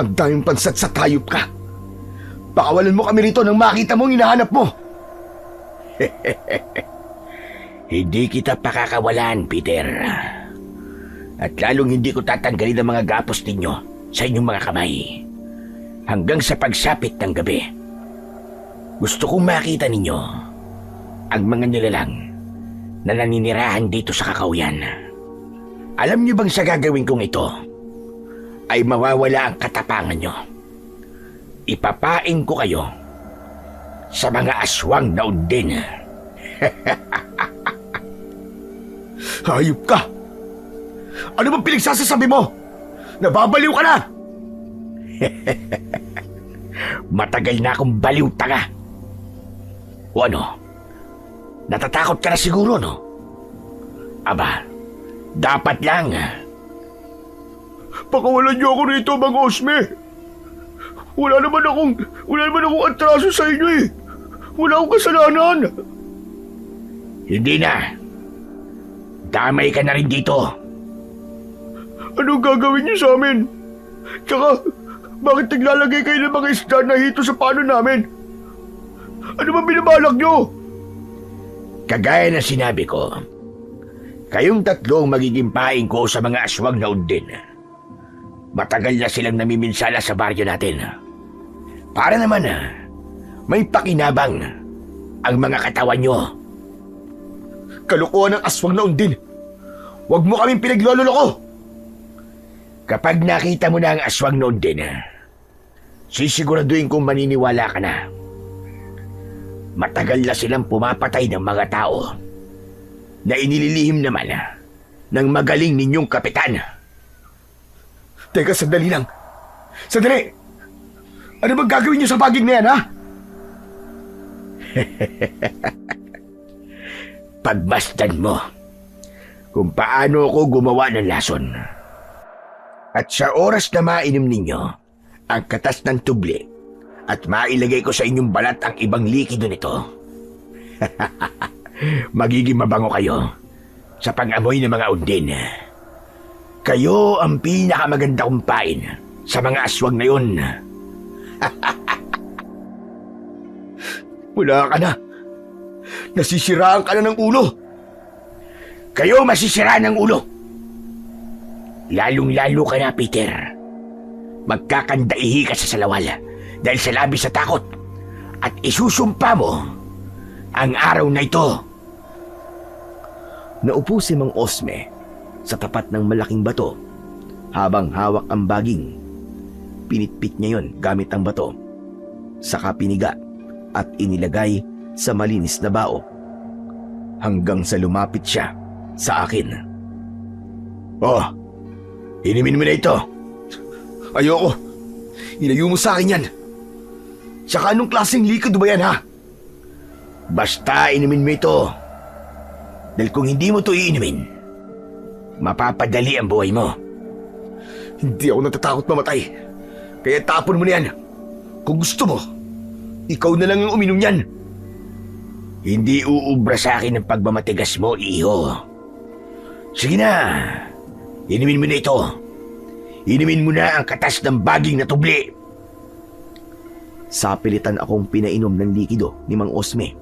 Ang daming pansat sa tayop ka. Pakawalan mo kami rito nang makita mo ang hinahanap mo. Hindi kita pakakawalan, Peter. At lalong hindi ko tatanggalin ang mga gapos ninyo sa inyong mga kamay. Hanggang sa pagsapit ng gabi. Gusto kong makita ninyo ang mga nilalang na naninirahan dito sa kakauyan. Alam niyo bang sa gagawin kong ito ay mawawala ang katapangan nyo? Ipapain ko kayo sa mga aswang na undin. Hayop ka! Ano bang pinagsasasabi mo? Nababaliw ka na! Matagal na akong baliw, tanga. O ano? Natatakot ka na siguro, no? Aba, dapat lang. Pakawalan niyo ako rito, Mang Osme. Wala naman akong atraso sa inyo eh. Wala akong kasalanan. Hindi na. Damay ka na rin dito. Anong gagawin niyo sa amin? Tsaka, bakit naglalagay kayo ng mga isda na hito sa pano namin? Ano ba binabalak niyo? Kagaya na sinabi ko, kayong tatlo ang magiging paing ko sa mga aswang na undin. Matagal na silang namiminsala sa baryo natin. Para naman may pakinabang ang mga katawan nyo. Kalukuhan ng aswang na undin. Huwag mo kaming pinaglololoko. Kapag nakita mo na ang aswang na undin, sisiguraduhin kong maniniwala ka na. Matagal na silang pumapatay ng mga tao na inililihim naman ng magaling ninyong kapitan. Teka, sandali lang. Sandali! Ano bang gagawin niyo sa baging na yan, ha? Pagmasdan mo kung paano ako gumawa ng lason. At sa oras na mainom ninyo ang katas ng tubli at mailagay ko sa inyong balat ang ibang likido nito, magiging mabango kayo sa pag-amoy ng mga undin. Kayo ang pinakamaganda kong pain sa mga aswang na yun. Wala ka na. Nasisiraan ka na ng ulo. Kayo masisiraan ng ulo. Lalong-lalo ka na, Peter. Magkakandaihi ka sa salawal dahil sa labis sa takot at isusumpa mo ang araw na ito. Naupo si Mang Osme sa tapat ng malaking bato habang hawak ang baging. Pinitpit niya yon gamit ang bato. Saka piniga at inilagay sa malinis na bao. Hanggang sa lumapit siya sa akin. Oh, inumin mo na ito. Ayoko. Ilayo mo sa akin yan. Saka anong klaseng liquid ba yan, ha? Basta inumin mo ito. Dahil kung hindi mo ito iinumin, mapapadali ang buhay mo. Hindi ako natatakot mamatay. Kaya tapon mo na yan. Kung gusto mo, ikaw na lang ang uminom yan. Hindi uubra sa akin ang pagmamatigas mo, iho. Sige na, inumin mo na ito. Inumin mo na ang katas ng baging na tubli. Sapilitan akong pinainom ng likido ni Mang Osme.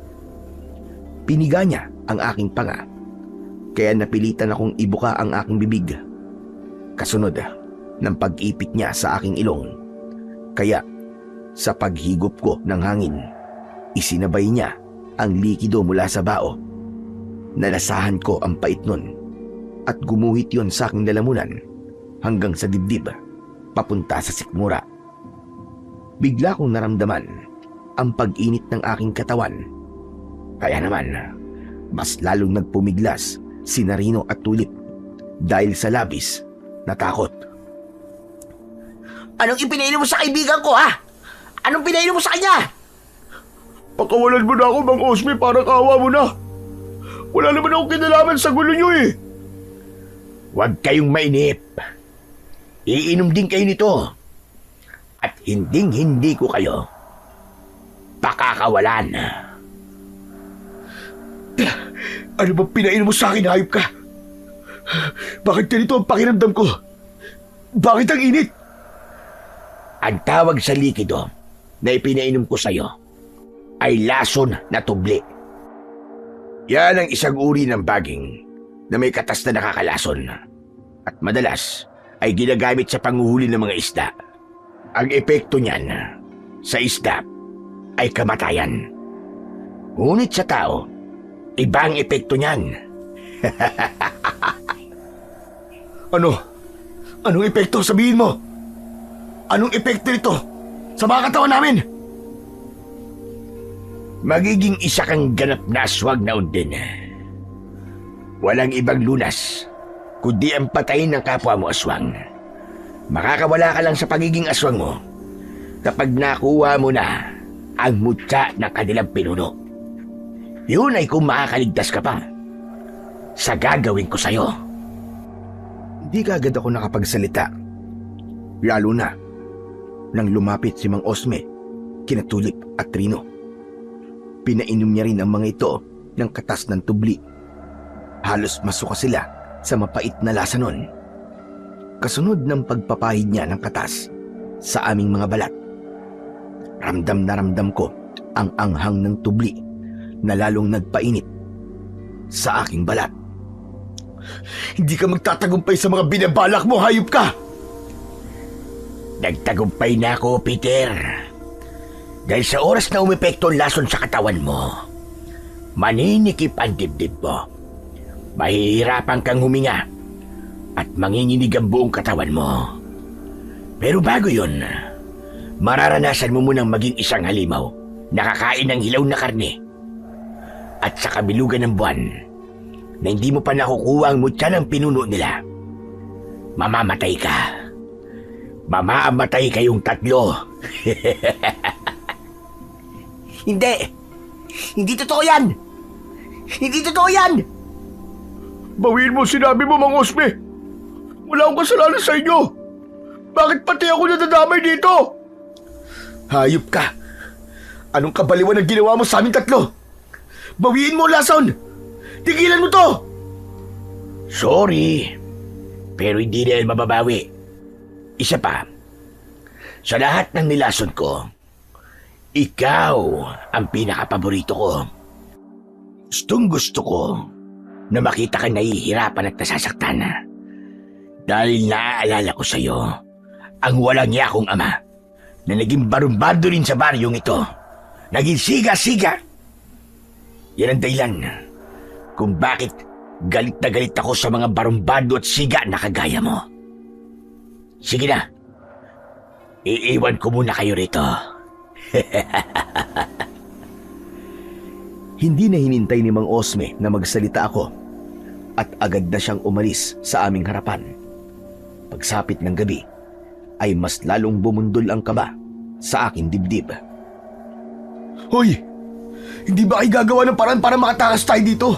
Piniga niya ang aking panga kaya napilitan akong ibuka ang aking bibig. Kasunod ng pag-ipit niya sa aking ilong. Kaya sa paghigop ko ng hangin, isinabay niya ang likido mula sa bao. Nalasahan ko ang pait nun at gumuhit yon sa aking lalamunan hanggang sa dibdib, papunta sa sikmura. Bigla kong naramdaman ang pag-init ng aking katawan. Kaya naman, mas lalong nagpumiglas si Rino at Tulip dahil sa labis na takot. Anong ipinainom mo sa kaibigan ko, ha? Anong pinainom mo sa kanya? Pakawalan mo na ako, Mang Osme, para kawa mo na. Wala naman akong kinalaman sa gulo niyo eh. Huwag kayong mainip. Iinom din kayo nito. At hindi ko kayo pakakawalan. Ano ba pinainom mo sa akin, hayop ka? Bakit ganito ang pakiramdam ko? Bakit ang init? Ang tawag sa likido na ipinainom ko sa'yo ay lason na tubli. Yan ang isang uri ng baging na may katas na nakakalason at madalas ay ginagamit sa panguhuli ng mga isda. Ang epekto niyan sa isda ay kamatayan. Ngunit sa tao, iba ang epekto niyan. Ano? Anong epekto? Sabihin mo. Anong epekto nito sa mga katawan namin? Magiging isa kang ganap na aswang na undin. Walang ibang lunas, kundi ang patayin ng kapwa mo aswang. Makakawala ka lang sa pagiging aswang mo kapag nakuha mo na ang mutya ng kanilang pinuno. Yun ay kung makakaligtas ka pa sa gagawin ko sa'yo. Di kaagad ako nakapagsalita. Lalo na nang lumapit si Mang Osme, kina Tulip at Rino. Pinainom niya rin ang mga ito ng katas ng tubli. Halos masuka sila sa mapait na lasa nun. Kasunod ng pagpapahid niya ng katas sa aming mga balat, ramdam na ramdam ko ang anghang ng tubli na lalong nagpainit sa aking balat. Hindi ka magtatagumpay sa mga binabalak mo, hayop ka! Nagtagumpay na ako, Peter. Dahil sa oras na umepekto ang lason sa katawan mo, maninikip ang dibdib mo. Mahihirapan kang huminga at manginginig ang buong katawan mo. Pero bago yun, mararanasan mo munang maging isang halimaw na kakain ng hilaw na karne. At sa kabilugan ng buwan, na hindi mo pa nakukuha ang mutya ng pinuno nila, mamamatay ka. Mamaamatay kayong tatlo. Hindi! Hindi totoo yan! Hindi totoo yan! Bawiin mo sinabi mo, Mang Osme! Wala akong kasalanan sa inyo! Bakit pati ako nadadamay dito? Hayop ka! Anong kabaliwan ang ginawa mo sa aming tatlo? Bawiin mo, lason! Tigilan mo to! Sorry, pero hindi na yan mababawi. Isa pa, sa lahat ng nilason ko, ikaw ang pinakapaborito ko. Gustong-gusto ko na makita kang nahihirapan at nasasaktan. Dahil naaalala ko sa iyo ang walang yakong ama na naging barumbado rin sa baryong ito. Naging siga-siga. Yan ang dahilan kung bakit galit na galit ako sa mga barumbado at siga na kagaya mo. Sige na, iiwan ko muna kayo rito. Hindi na hinintay ni Mang Osme na magsalita ako at agad na siyang umalis sa aming harapan. Pagsapit ng gabi ay mas lalong bumundol ang kaba sa aking dibdib. Hoy! Hindi ba kayo gagawa ng paraan para makatakas tayo dito?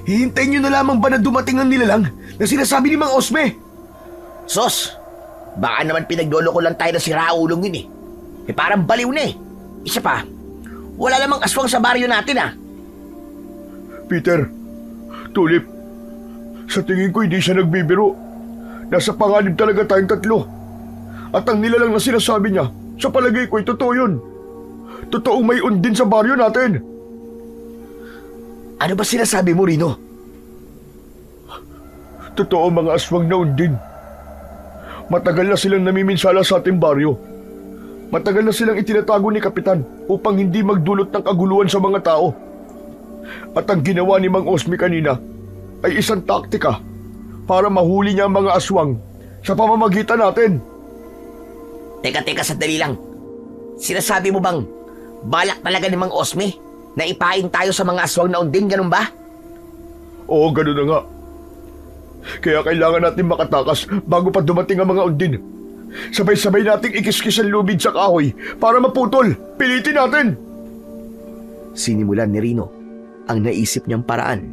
Hihintayin nyo na lamang ba na dumating ang nilalang na sinasabi ni Mang Osme? Sos! Baka naman pinaglolo ko lang tayo na si Raulong yun eh. Parang baliw na eh. Isa pa, wala namang aswang sa baryo natin ah. Peter, Tulip, sa tingin ko hindi siya nagbibiro. Nasa panganib talaga tayong tatlo. At ang nilalang na sinasabi niya, sa palagay ko ay totoo yun. Totoong may undin sa baryo natin. Ano ba sinasabi mo, Rino? Totoo mga aswang na undin. Matagal na silang namiminsala sa ating baryo. Matagal na silang itinatago ni Kapitan upang hindi magdulot ng kaguluhan sa mga tao. At ang ginawa ni Mang Osmi kanina ay isang taktika para mahuli niya ang mga aswang sa pamamagitan natin. Teka, sandali lang. Sinasabi mo bang balak talaga ni Mang Osme na ipain tayo sa mga aswang na undin, ganun ba? Oo, ganun na nga. Kaya kailangan natin makatakas bago pa dumating ang mga undin. Sabay-sabay nating ikiskis ang lubid sa kahoy para maputol. Pilitin natin! Sinimulan ni Rino ang naisip niyang paraan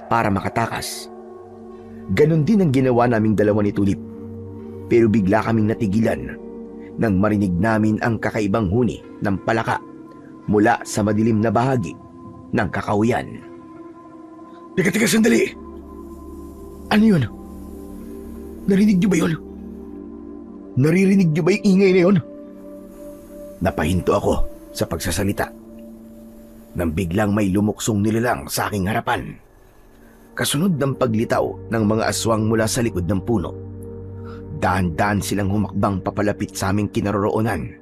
para makatakas. Ganon din ang ginawa naming dalawa ni Tulip. Pero bigla kaming natigilan nang marinig namin ang kakaibang huni ng palaka mula sa madilim na bahagi ng kakahuyan. Teka, sandali! Ano yun? Narinig niyo ba yun? Naririnig niyo ba yung ingay na yun? Napahinto ako sa pagsasalita nang biglang may lumuksong nilalang sa aking harapan. Kasunod ng paglitaw ng mga aswang mula sa likod ng puno. Dahan-dahan silang humakbang papalapit sa aming kinaroroonan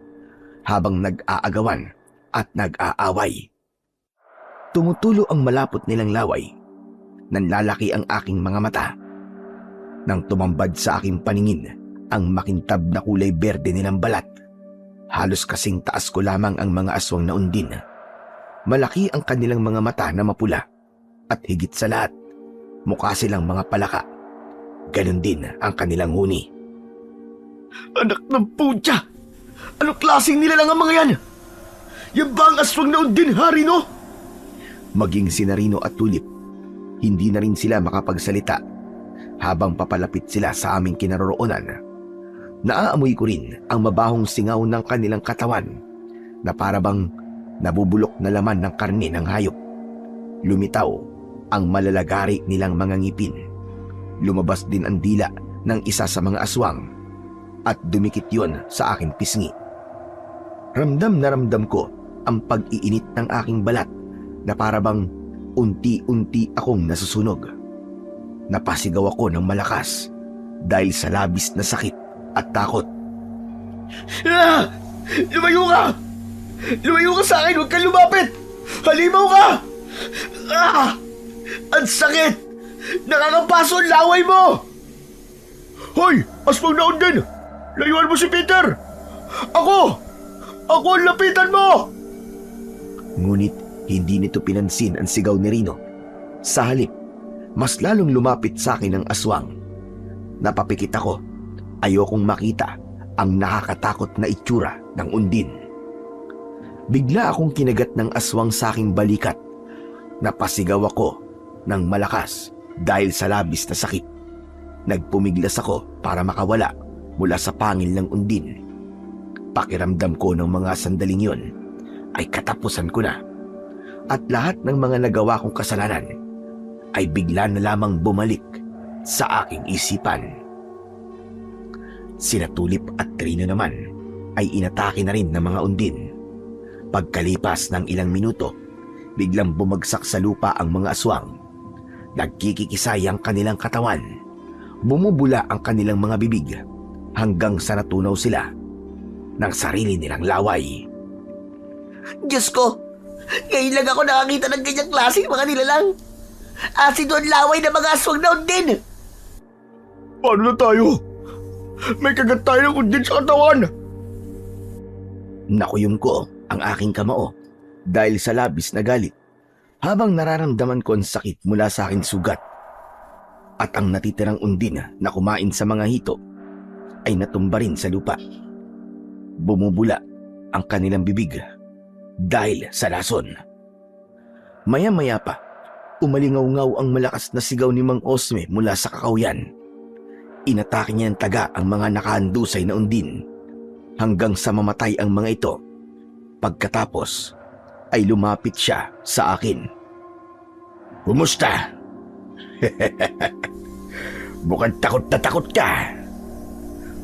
habang nag-aagawan at nag-aaway. Tumutulo ang malapot nilang laway. Nanlalaki ang aking mga mata. Nang tumambad sa aking paningin ang makintab na kulay berde nilang balat. Halos kasing taas ko lamang ang mga aswang na undin. Malaki ang kanilang mga mata na mapula. At higit sa lahat, mukha silang mga palaka. Ganon din ang kanilang huni. Anak ng putya! Anong klaseng nilalang ang mga yan? Yan ba ang aswang na undin, Harino? Maging si Narino at Tulip, hindi na rin sila makapagsalita habang papalapit sila sa aming kinaroroonan. Naaamoy ko rin ang mabahong singaw ng kanilang katawan na parabang nabubulok na laman ng karne ng hayop. Lumitaw ang malalagari nilang mga ngipin. Lumabas din ang dila ng isa sa mga aswang at dumikit yon sa aking pisngi. Ramdam na ramdam ko ang pag-iinit ng aking balat na parabang unti-unti akong nasusunog. Napasigaw ako ng malakas dahil sa labis na sakit at takot. Ah! Lumayo ka! Lumayo ka sa akin! Huwag kang lumapit! Halimaw ka! Ah! Ang sakit! Nakakapaso ang laway mo! Hoy! Aswang na undin! Layuan mo si Peter! Ako! Ako ang lapitan mo! Ngunit hindi nito pinansin ang sigaw ni Rino. Sa halip, mas lalong lumapit sa akin ang aswang. Napapikit ako. Ayokong makita ang nakakatakot na itsura ng undin. Bigla akong kinagat ng aswang sa aking balikat. Napasigaw ako ng malakas dahil sa labis na sakit. Nagpumiglas ako para makawala mula sa pangil ng undin. Pakiramdam ko ng mga sandaling yon ay katapusan ko na. At lahat ng mga nagawa kong kasalanan ay bigla na lamang bumalik sa aking isipan. Sina Tulip at Rino naman ay inatake na rin ng mga undin. Pagkalipas ng ilang minuto, biglang bumagsak sa lupa ang mga aswang. Nagkikikisay ang kanilang katawan. Bumubula ang kanilang mga bibig hanggang sa natunaw sila ng sarili nilang laway. Diyos ko! Ngayon lang ako nakakita ng ganyang klaseng mga nilalang. Asido ang laway ng mga aswang na undin. Paano na tayo? May kagat tayo ng undin sa katawan! Nakuyom ko ang aking kamao dahil sa labis na galit habang nararamdaman ko ang sakit mula sa aking sugat. At ang natitirang undin na kumain sa mga hito ay natumba rin sa lupa. Bumubula ang kanilang bibig dahil sa lason. Maya-maya pa, umalingaw-ngaw ang malakas na sigaw ni Mang Osme mula sa kakahuyan. Inatake niya ng taga ang mga nakahandusay na undin hanggang sa mamatay ang mga ito. Pagkatapos ay lumapit siya sa akin. Kumusta? Mukhang takot na takot ka.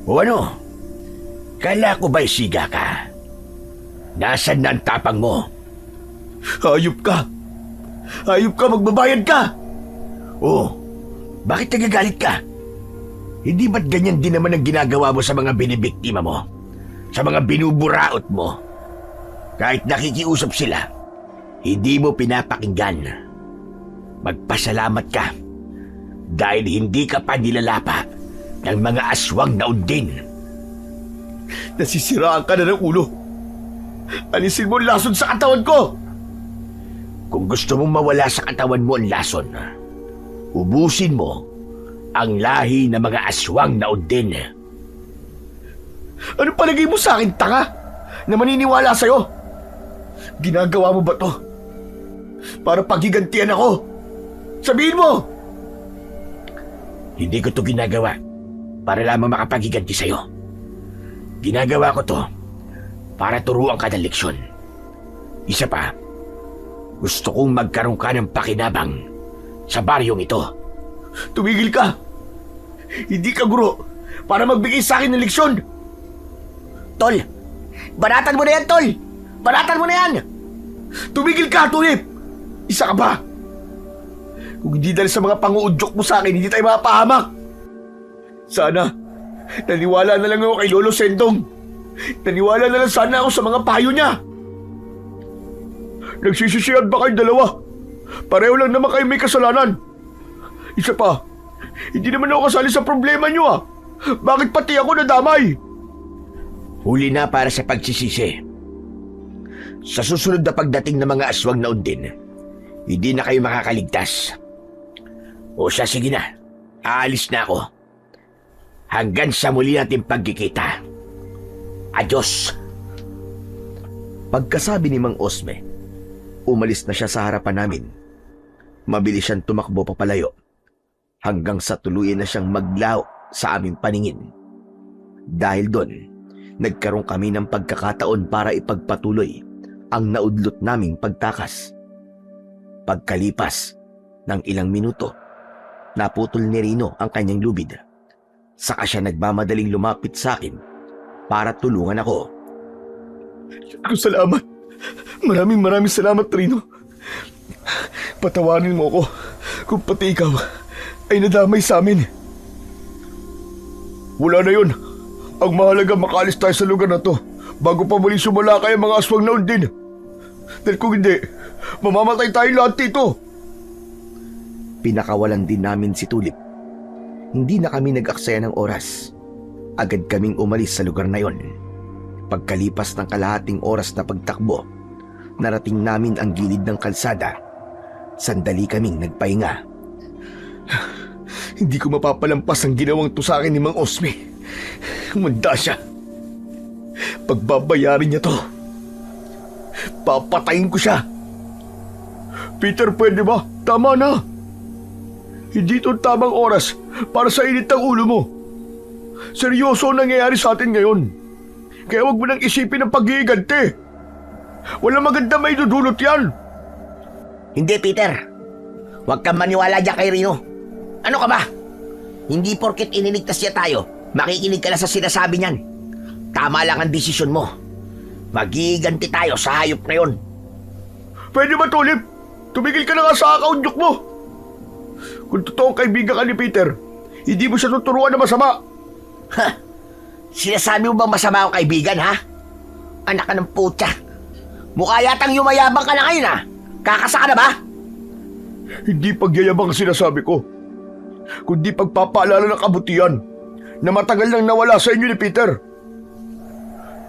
O ano? Kala ko ba'y siga ka? Nasaan na ang tapang mo? Hayop ka! Hayop ka! Magbabayad ka! Oh, Bakit nagagalit ka? Hindi ba't ganyan din naman ang ginagawa mo sa mga binibiktima mo? Sa mga binuburaot mo? Kahit nakikiusap sila, hindi mo pinapakinggan. Magpasalamat ka dahil hindi ka pa nilalapa ng mga aswang na undin. Nasisiraan ka na ng ulo. Alisin mo ang lason sa katawan ko! Kung gusto mong mawala sa katawan mo ang lason, ubusin mo ang lahi ng mga aswang na undin. Ano palagay mo sa akin, tanga? Na maniniwala sa'yo? Ginagawa mo ba to para paghigantihan ako? Sabihin mo! Hindi ko to ginagawa para lamang makapaghiganti sa'yo. Ginagawa ko to para turuan ka ng leksyon. Isa pa, gusto kong magkaroon ka ng pakinabang sa baryong ito. Tumigil ka! Hindi ka guro para magbigay sa akin ng leksyon! Tol, banatan mo na yan, Tol! Banatan mo na yan! Tumigil ka, Tulip! Isa ka ba? Kung hindi dahil sa mga panguudyok mo sa akin, hindi tayo mapahamak. Sana, naniwala na lang ako kay Lolo Sendong. Naniwala na lang sana ako sa mga payo niya. Nagsisisihan ba kayong dalawa? Pareho lang naman kayo may kasalanan. Isa pa, hindi naman ako kasali sa problema niyo ah. Bakit pati ako nadamay? Huli na para sa pagsisisi. Sa susunod na pagdating ng mga aswang na undin, hindi na kayo makakaligtas. O siya, sige na. Aalis na ako. Hanggang sa muli natin pagkikita. Adios. Pagkasabi ni Mang Osme, umalis na siya sa harapan namin. Mabilis siyang tumakbo papalayo hanggang sa tuluyan na siyang maglaho sa aming paningin. Dahil doon, nagkaroon kami ng pagkakataon para ipagpatuloy ang naudlot naming pagtakas. Pagkalipas ng ilang minuto, naputol ni Rino ang kanyang lubid. Saka siya nagmamadaling lumapit sa akin para tulungan ako. Salamat. Maraming salamat, Trino. Patawarin mo ako kung pati ikaw ay nadamay sa amin. Wala na yun. Ang mahalaga makalis tayo sa lugar na to bago pa muli sumalakay ang mga aswang na undin. Dahil kung hindi, mamamatay tayo lahat dito. Pinakawalan din namin si Tulip. Hindi na kami nag-aksaya ng oras. Agad kaming umalis sa lugar na yon. Pagkalipas ng kalahating oras na pagtakbo, narating namin ang gilid ng kalsada. Sandali kaming nagpahinga. Hindi ko mapapalampas ang ginawang to sa akin ni Mang Osme. Humanda siya. Pagbabayarin niya to. Papatayin ko siya. Peter, pwede ba? Tama na. Hindi ito tamang oras para sa init ng ulo mo. Seryoso ang nangyayari sa atin ngayon. Kaya huwag mo nang isipin ang pag-iiganti. Walang maganda may dudulot yan. Hindi, Peter. Huwag kang maniwala dyan kay Rino. Ano ka ba? Hindi porket iniligtas niya tayo, makikinig ka na sa sinasabi niyan. Tama lang ang desisyon mo. Magiganti tayo sa hayop na yon. Pwede ba, Tulip? Tumigil ka na nga sa akaudyok mo. Kung totoong kaibigan ka ni Peter, hindi mo siya tuturuan na masama. Ha? Sinasabi mo bang masama akong kaibigan, ha? Anak ka ng putya. Mukha yatang yumayabang ka na ngayon, ha? Kakasa ka na ba? Hindi pagyayabang ang sinasabi ko, kundi pagpapaalala ng kabutihan na matagal nang nawala sa inyo ni Peter.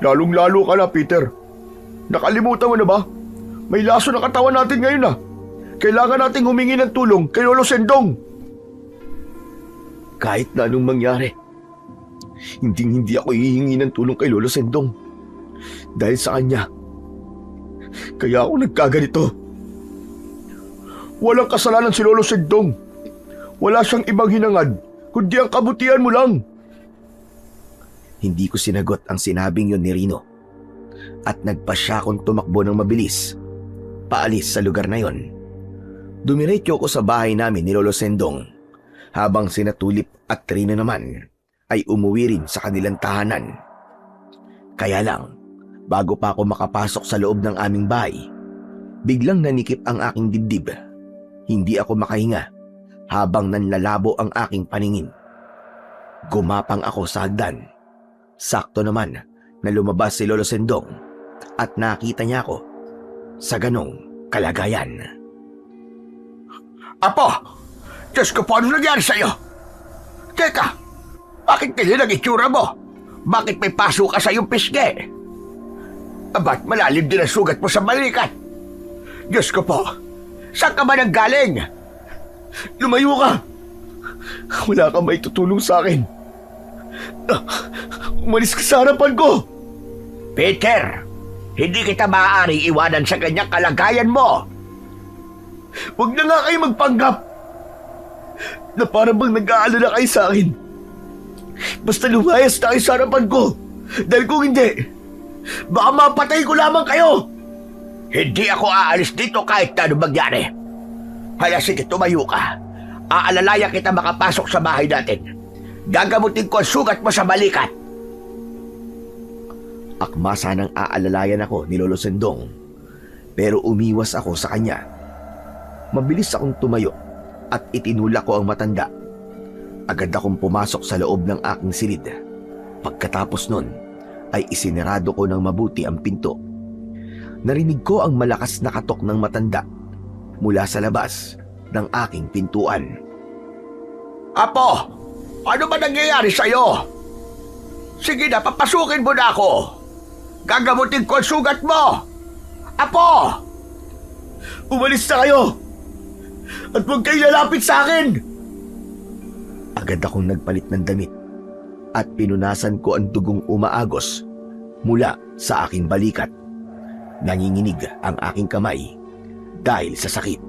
Lalong-lalo ka na, Peter. Nakalimutan mo na ba? May laso ng katawan natin ngayon na. Kailangan nating humingi ng tulong kay Lolo Sendong. Kahit na anong mangyari, hindi ako hihingi ng tulong kay Lolo Sendong. Dahil sa kanya, Kaya ako nagkaganito. Walang kasalanan si Lolo Sendong. Wala siyang ibang hinangad, kundi ang kabutihan mo lang. Hindi ko sinagot ang sinabing yon ni Rino at nagpasya akong tumakbo ng mabilis paalis sa lugar na yon. Dumiretso ko sa bahay namin ni Lolo Sendong habang sina Tulip at Rino naman ay umuwi rin sa kanilang tahanan. Kaya lang, bago pa ako makapasok sa loob ng aming bahay, biglang nanikip ang aking dibdib. Hindi ako makahinga habang nanlalabo ang aking paningin. Gumapang ako sa hagdan. Sakto naman na lumabas si Lolo Sendong at nakita niya ako sa ganong kalagayan. Apo! Diyos ko po, ano nangyari sa'yo? Teka, bakit ganyan ang itsura mo? Bakit may paso ka sa iyong pisngi? Ba't malalim din ang sugat mo sa balikat? Diyos ko po, saan ka ba nanggaling? Lumayo ka! Wala kang may tutulong sa akin. Umalis ka sa harapan ko! Peter, hindi kita maaaring iwanan sa ganyang kalagayan mo. Huwag na nga kayo magpanggap na parang bang nag-aalala kayo sa akin. Basta lumayas na kayo sa harapan ko. Dahil kung hindi, baka mapatay ko lamang kayo. Hindi ako aalis dito kahit na ano mangyari. Hala, sige, tumayo ka. Aalalaya kita makapasok sa bahay natin. Gagamutin ko ang sugat mo sa balikat. Akma sanang aalalayan ako ni Lolo Sendong, pero umiwas ako sa kanya. Mabilis akong tumayo at itinulak ko ang matanda. Agad akong pumasok sa loob ng aking silid. Pagkatapos nun, ay isinarado ko ng mabuti ang pinto. Narinig ko ang malakas na katok ng matanda mula sa labas ng aking pintuan. Apo, ano ba nangyayari sa'yo? Sige na, papasukin mo na ako. Gagamutin ko ang sugat mo. Apo! Umalis na kayo! At huwag kayo lalapit sa akin! Agad akong nagpalit ng damit at pinunasan ko ang dugong umaagos mula sa aking balikat. Nanginginig ang aking kamay dahil sa sakit.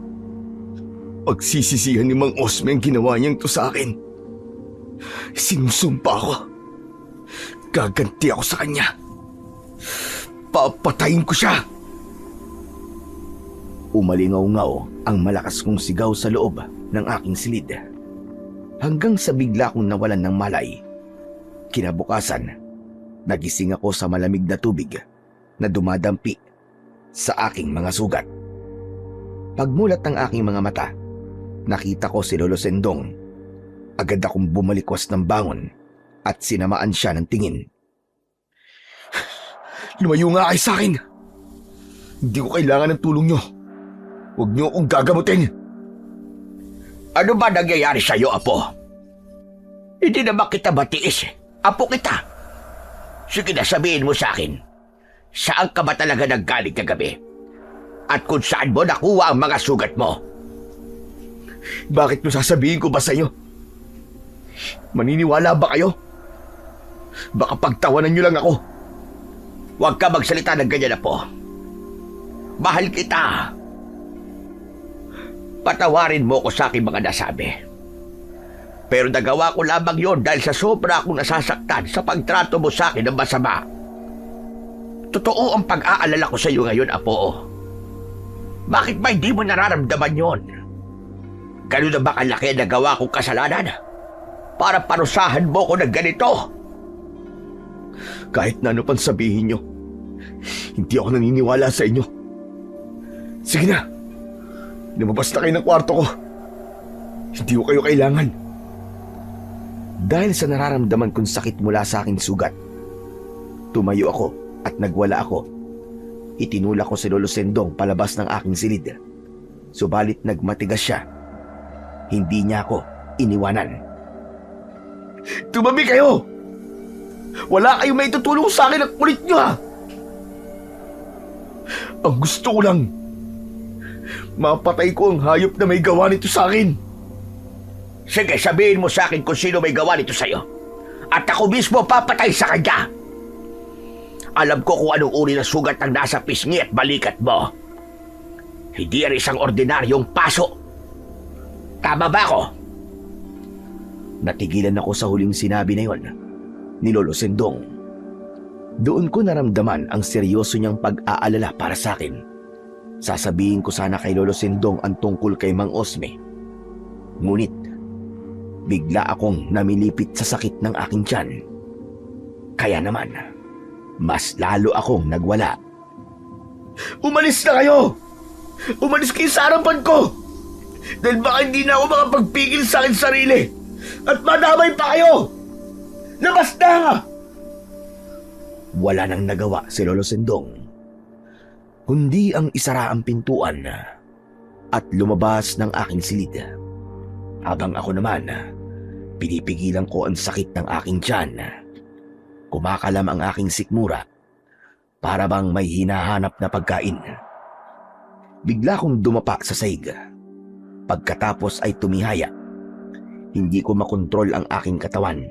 Pagsisisihan ni Mang Osme ang ginawa niyang to sa akin. Sinusumpa ako. Gaganti ako sa kanya. Papatayin ko siya. Umalingaw-ngaw ang malakas kong sigaw sa loob ng aking silid. Hanggang sa bigla kong nawalan ng malay. Kinabukasan, nagising ako sa malamig na tubig na dumadampi sa aking mga sugat. Pagmulat ng aking mga mata, nakita ko si Lolo Sendong. Agad akong bumalikwas ng bangon at sinamaan siya ng tingin. Lumayo nga kayo sa akin. Hindi ko kailangan ng tulong niyo. Huwag niyo akong gagamutin. Ano ba nangyayari sa'yo, Apo? Hindi naman kita matiis. Apo kita. Sige na, sabihin mo sa akin. Saan ka ba talaga nanggaling kagabi? At kung saan mo nakuha ang mga sugat mo? Bakit mo sasabihin ko ba sa inyo? Maniniwala ba kayo? Baka pagtawanan niyo lang ako. Huwag ka magsalita ng ganyan, Apo. Mahal kita. Patawarin mo ko sa aking mga nasabi. Pero nagawa ko lamang yon dahil sa sobra akong nasasaktan sa pagtrato mo sa akin ng masama. Totoo ang pag-aalala ko sa iyo ngayon, Apo. Bakit ba hindi mo nararamdaman yon? Ganun na ba kalaki na gawa kong kasalanan? Para parusahan mo ko ng ganito? Kahit na ano pang sabihin niyo, hindi ako naniniwala sa inyo. Sige na, lumabas na kayo ng kwarto ko. Hindi ko kayo kailangan. Dahil sa nararamdaman kong sakit mula sa aking sugat, tumayo ako at nagwala ako. Itinulak ko si Lolo Sendong palabas ng aking silid. Subalit nagmatigas siya. Hindi niya ako iniwanan. Tumabi kayo! Wala kayong may tutulong sa akin, ang kulit nyo ha! Ang gusto ko lang, mapatay ko ang hayop na may gawa nito sa akin. Sige, sabihin mo sa akin kung sino may gawa nito sa'yo. At ako mismo papatay sa kanya. Alam ko kung anong uri ng sugat ang nasa pisngi at balikat mo. Hindi yan isang ordinaryong paso. Tama ba ako? Natigilan ako sa huling sinabi na yon ni Lolo Sendong. Doon ko naramdaman ang seryoso niyang pag-aalala para sa akin. Sasabihin ko sana kay Lolo Sendong ang tungkol kay Mang Osme. Ngunit, bigla akong namilipit sa sakit ng aking tiyan. Kaya naman, mas lalo akong nagwala. Umalis na kayo! Umalis kayo sa harapan ko! Dahil baka hindi na ako makapagpigil sa akin sarili. At madamay pa kayo! Labas na! Wala nang nagawa si Lolo Sendong, kundi ang isara ang pintuan at lumabas ng aking silid. Habang ako naman, pinipigilan ko ang sakit ng aking tiyan. Kumakalam ang aking sikmura para bang may hinahanap na pagkain. Bigla kong dumapa sa saig. Pagkatapos ay tumihaya. Hindi ko makontrol ang aking katawan.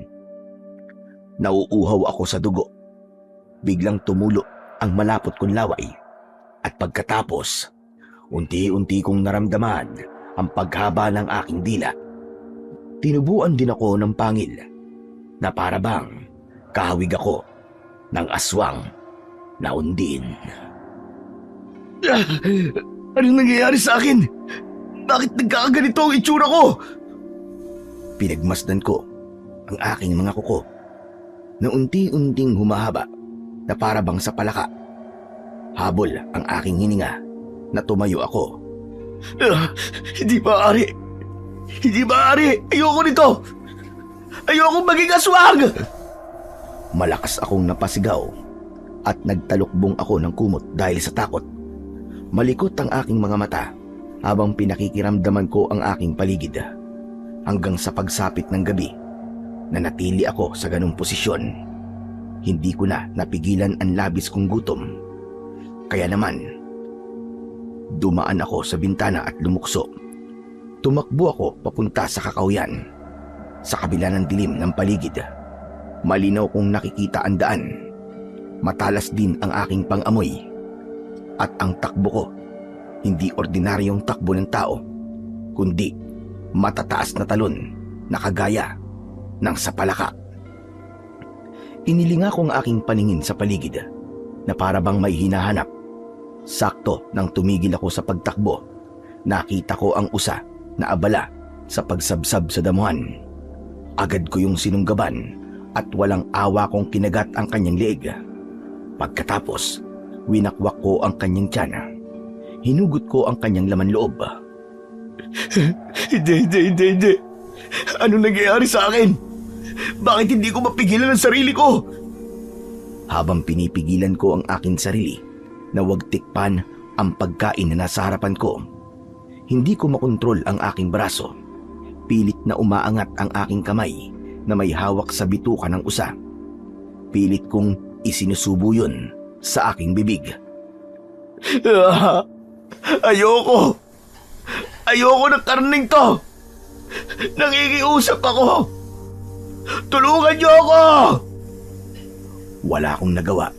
Nauuhaw ako sa dugo. Biglang tumulo ang malapot kong laway. At pagkatapos, unti-unti kong naramdaman ang paghaba ng aking dila. Tinubuan din ako ng pangil na para bang kahawig ako ng aswang na undin. Anong nangyayari sa akin? Bakit nagkakaganito ang itsura ko? Pinagmasdan ko ang aking mga kuko na unti-unting humahaba na para bang sa palaka. Habol ang aking hininga na tumayo ako. Hindi maaari. Hindi maaari. Ayoko nito. Ayoko maging aswang. Malakas akong napasigaw at nagtalukbong ako ng kumot dahil sa takot. Malikot ang aking mga mata habang pinakikiramdaman ko ang aking paligid. Hanggang sa pagsapit ng gabi, nanatili ako sa ganung posisyon. Hindi ko na napigilan ang labis kong gutom. Kaya naman, dumaan ako sa bintana at lumukso. Tumakbo ako papunta sa kakauyan. Sa kabila ng dilim ng paligid, malinaw kong nakikita ang daan. Matalas din ang aking pang-amoy. At ang takbo ko, hindi ordinaryong takbo ng tao, kundi matataas na talon na kagaya ng sapalaka. Inilinga ko ang aking paningin sa paligid na para bang may hinahanap. Sakto nang tumigil ako sa pagtakbo, nakita ko ang usa na abala sa pagsabsab sa damuhan. Agad ko yung sinunggaban at walang awa kong kinagat ang kanyang leeg. Pagkatapos, winakwak ko ang kanyang tiyan. Hinugot ko ang kanyang laman loob. Hindi. Ano nangyayari sa akin? Bakit hindi ko mapigilan ang sarili ko? Habang pinipigilan ko ang aking sarili na huwag tikpan ang pagkain na nasa harapan ko, hindi ko makontrol ang aking braso. Pilit na umaangat ang aking kamay na may hawak sa bituka ng usa. Pilit kong isinusubo yun sa aking bibig. Ayoko! Ayoko ng karning to! Nangingiusap ako! Tulungan niyo ako! Wala akong nagawa.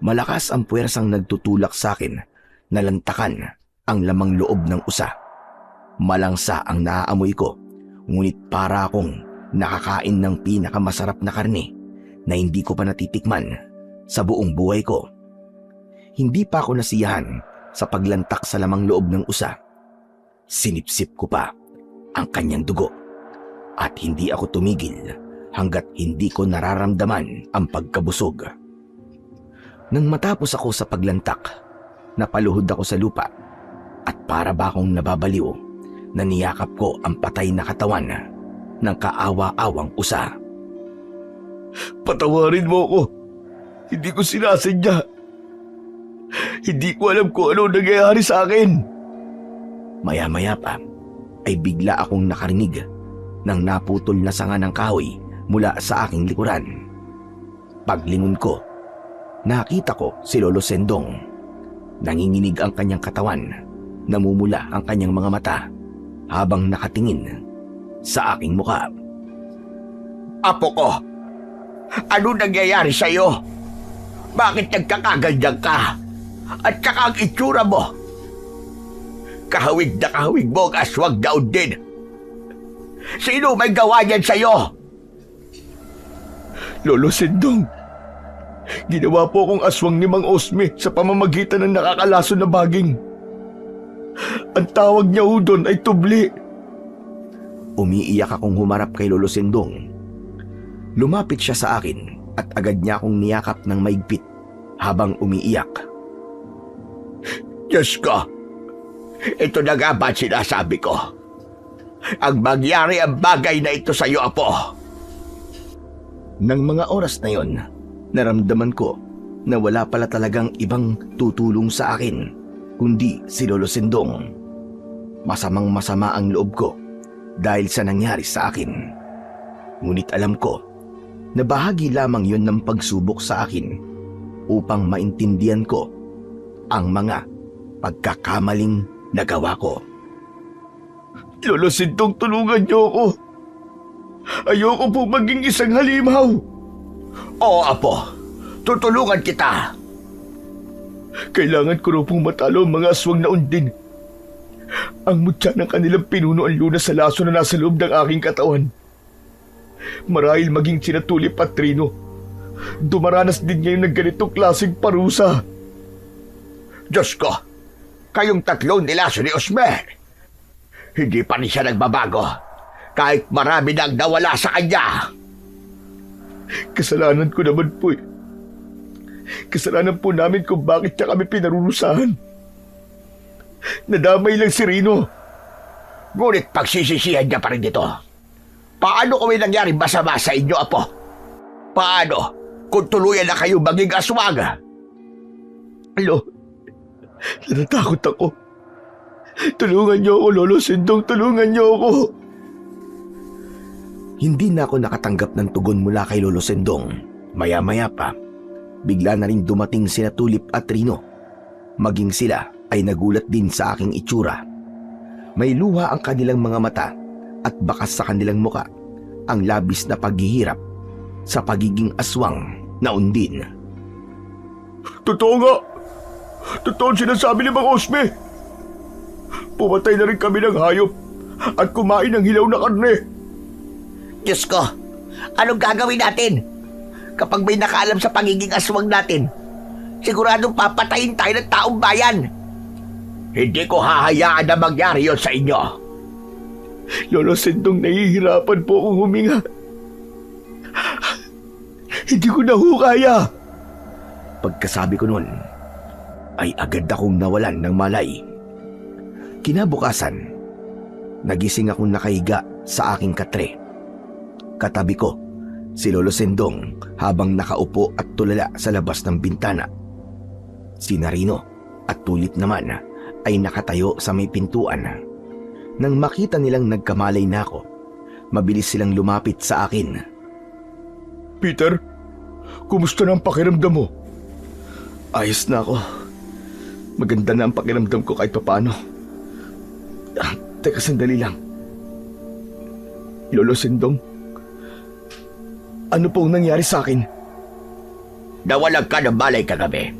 Malakas ang puwersang nagtutulak sa akin na lantakan ang lamang loob ng usa. Malangsa ang naaamoy ko, ngunit para akong nakakain ng pinakamasarap na karne na hindi ko pa natitikman sa buong buhay ko. Hindi pa ako nasiyahan sa paglantak sa lamang loob ng usa. Sinipsip ko pa ang kanyang dugo at hindi ako tumigil hanggat hindi ko nararamdaman ang pagkabusog. Nang matapos ako sa paglantak, napaluhod ako sa lupa at para ba akong nababaliw na niyakap ko ang patay na katawan ng kaawa-awang usa. Patawarin mo ako. Hindi ko sinasadya. Hindi ko alam kung ano nangyayari sa akin. Maya-maya pa ay bigla akong nakarinig ng naputol na sanga ng kahoy mula sa aking likuran. Paglingon ko, nakita ko si Lolo Sendong. Nanginginig ang kanyang katawan, namumula ang kanyang mga mata habang nakatingin sa aking muka. Apo ko, ano nangyayari sa'yo? Bakit nagkakaganyan ka? At saka ang itsura mo? Kahawig na kahawig mo ang aswang daon din. Sino may gawa niyan sa'yo? Lolo Sendong, ginawa po akong aswang ni Mang Osme sa pamamagitan ng nakakalason na baging. Ang tawag niya ho doon ay tubli. Umiiyak akong humarap kay Lolo Sendong. Lumapit siya sa akin at agad niya akong niyakap ng maigpit habang umiiyak. Diyos ko, Ito na nga ba sinasabi ko? Ang mangyari ang bagay na ito sa iyo, Apo. Nang mga oras na yon, naramdaman ko na wala pala talagang ibang tutulong sa akin, kundi si Lolo Sindong. Masamang masama ang loob ko dahil sa nangyari sa akin. Ngunit alam ko na bahagi lamang yon ng pagsubok sa akin upang maintindihan ko ang mga pagkakamaling nagawa ko. Lolo Sindong, tulungan niyo ako. Ayoko po maging isang halimaw. Oo, Apo. Tutulungan kita. Kailangan ko raw pong matalo ang mga aswang na undin. Ang mutya ng kanilang pinuno ang lunas sa laso na nasa loob ng aking katawan. Marahil maging sina Tulip at Trino, dumaranas din ngayon ng ganitong klaseng parusa. Diyos ko, kayong tatlo nilaso ni Osmer. Hindi pa rin siya nagbabago kahit marami na ang nawala sa kanya. Kasalanan ko naman po eh. Kasalanan po namin kung bakit niya kami pinarurusahan. Nadamay lang si Rino. Ngunit pagsisisihan niya pa rin dito. Paano kung may nangyari masama sa inyo, Apo? Paano kung tuluyan na kayo maging aswang? Natatakot ako. Tulungan niyo ako, Lolo Sindong. Tulungan niyo ako. Hindi na ako nakatanggap ng tugon mula kay Lolo Sendong. Maya-maya pa, bigla na rin dumating sina Tulip at Rino. Maging sila ay nagulat din sa aking itsura. May luha ang kanilang mga mata at bakas sa kanilang muka ang labis na paghihirap sa pagiging aswang na undin. Totoo nga. Totoo ang sinasabi ni Mang Osme. Pumatay na rin kami ng hayop at kumain ng hilaw na karne. Diyos ko, anong gagawin natin? Kapag may nakaalam sa pagiging aswang natin, siguradong papatayin tayo ng taong bayan. Hindi ko hahayaan na mangyari yon sa inyo. Lolo Sindong, nahihirapan po akong huminga. Hindi ko na ho kaya. Pagkasabi ko nun, ay agad akong nawalan ng malay. Kinabukasan, nagising akong nakahiga sa aking katre. Katabi ko, si Lolo Sendong habang nakaupo at tulala sa labas ng bintana. Si Narino at Tulip naman ay nakatayo sa may pintuan. Nang makita nilang nagkamalay na ako, mabilis silang lumapit sa akin. Peter, kumusta na ang pakiramdam mo? Ayos na ako. Maganda na ang pakiramdam ko kahit papaano. Teka, sandali lang. Lolo Sindong, ano pong nangyari sa akin? Nawalag ka ng balay kagabi.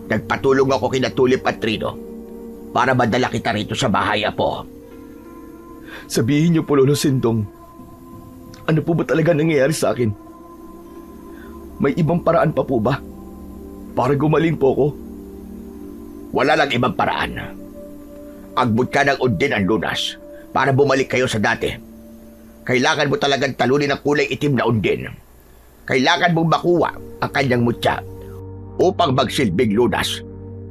Nagpatulong ako kina Tulip at Trino para madala kita rito sa bahay, Apo. Sabihin niyo po, Lolo Sindong, ano po ba talaga nangyayari sa akin? May ibang paraan pa po ba? Para gumaling po ako? Wala lang ibang paraan. Agbot ka ng undin ang lunas para bumalik kayo sa dati. Kailangan mo talagang talunin ang kulay itim na undin. Kailangan mong makuha ang kanyang mutya upang magsilbing lunas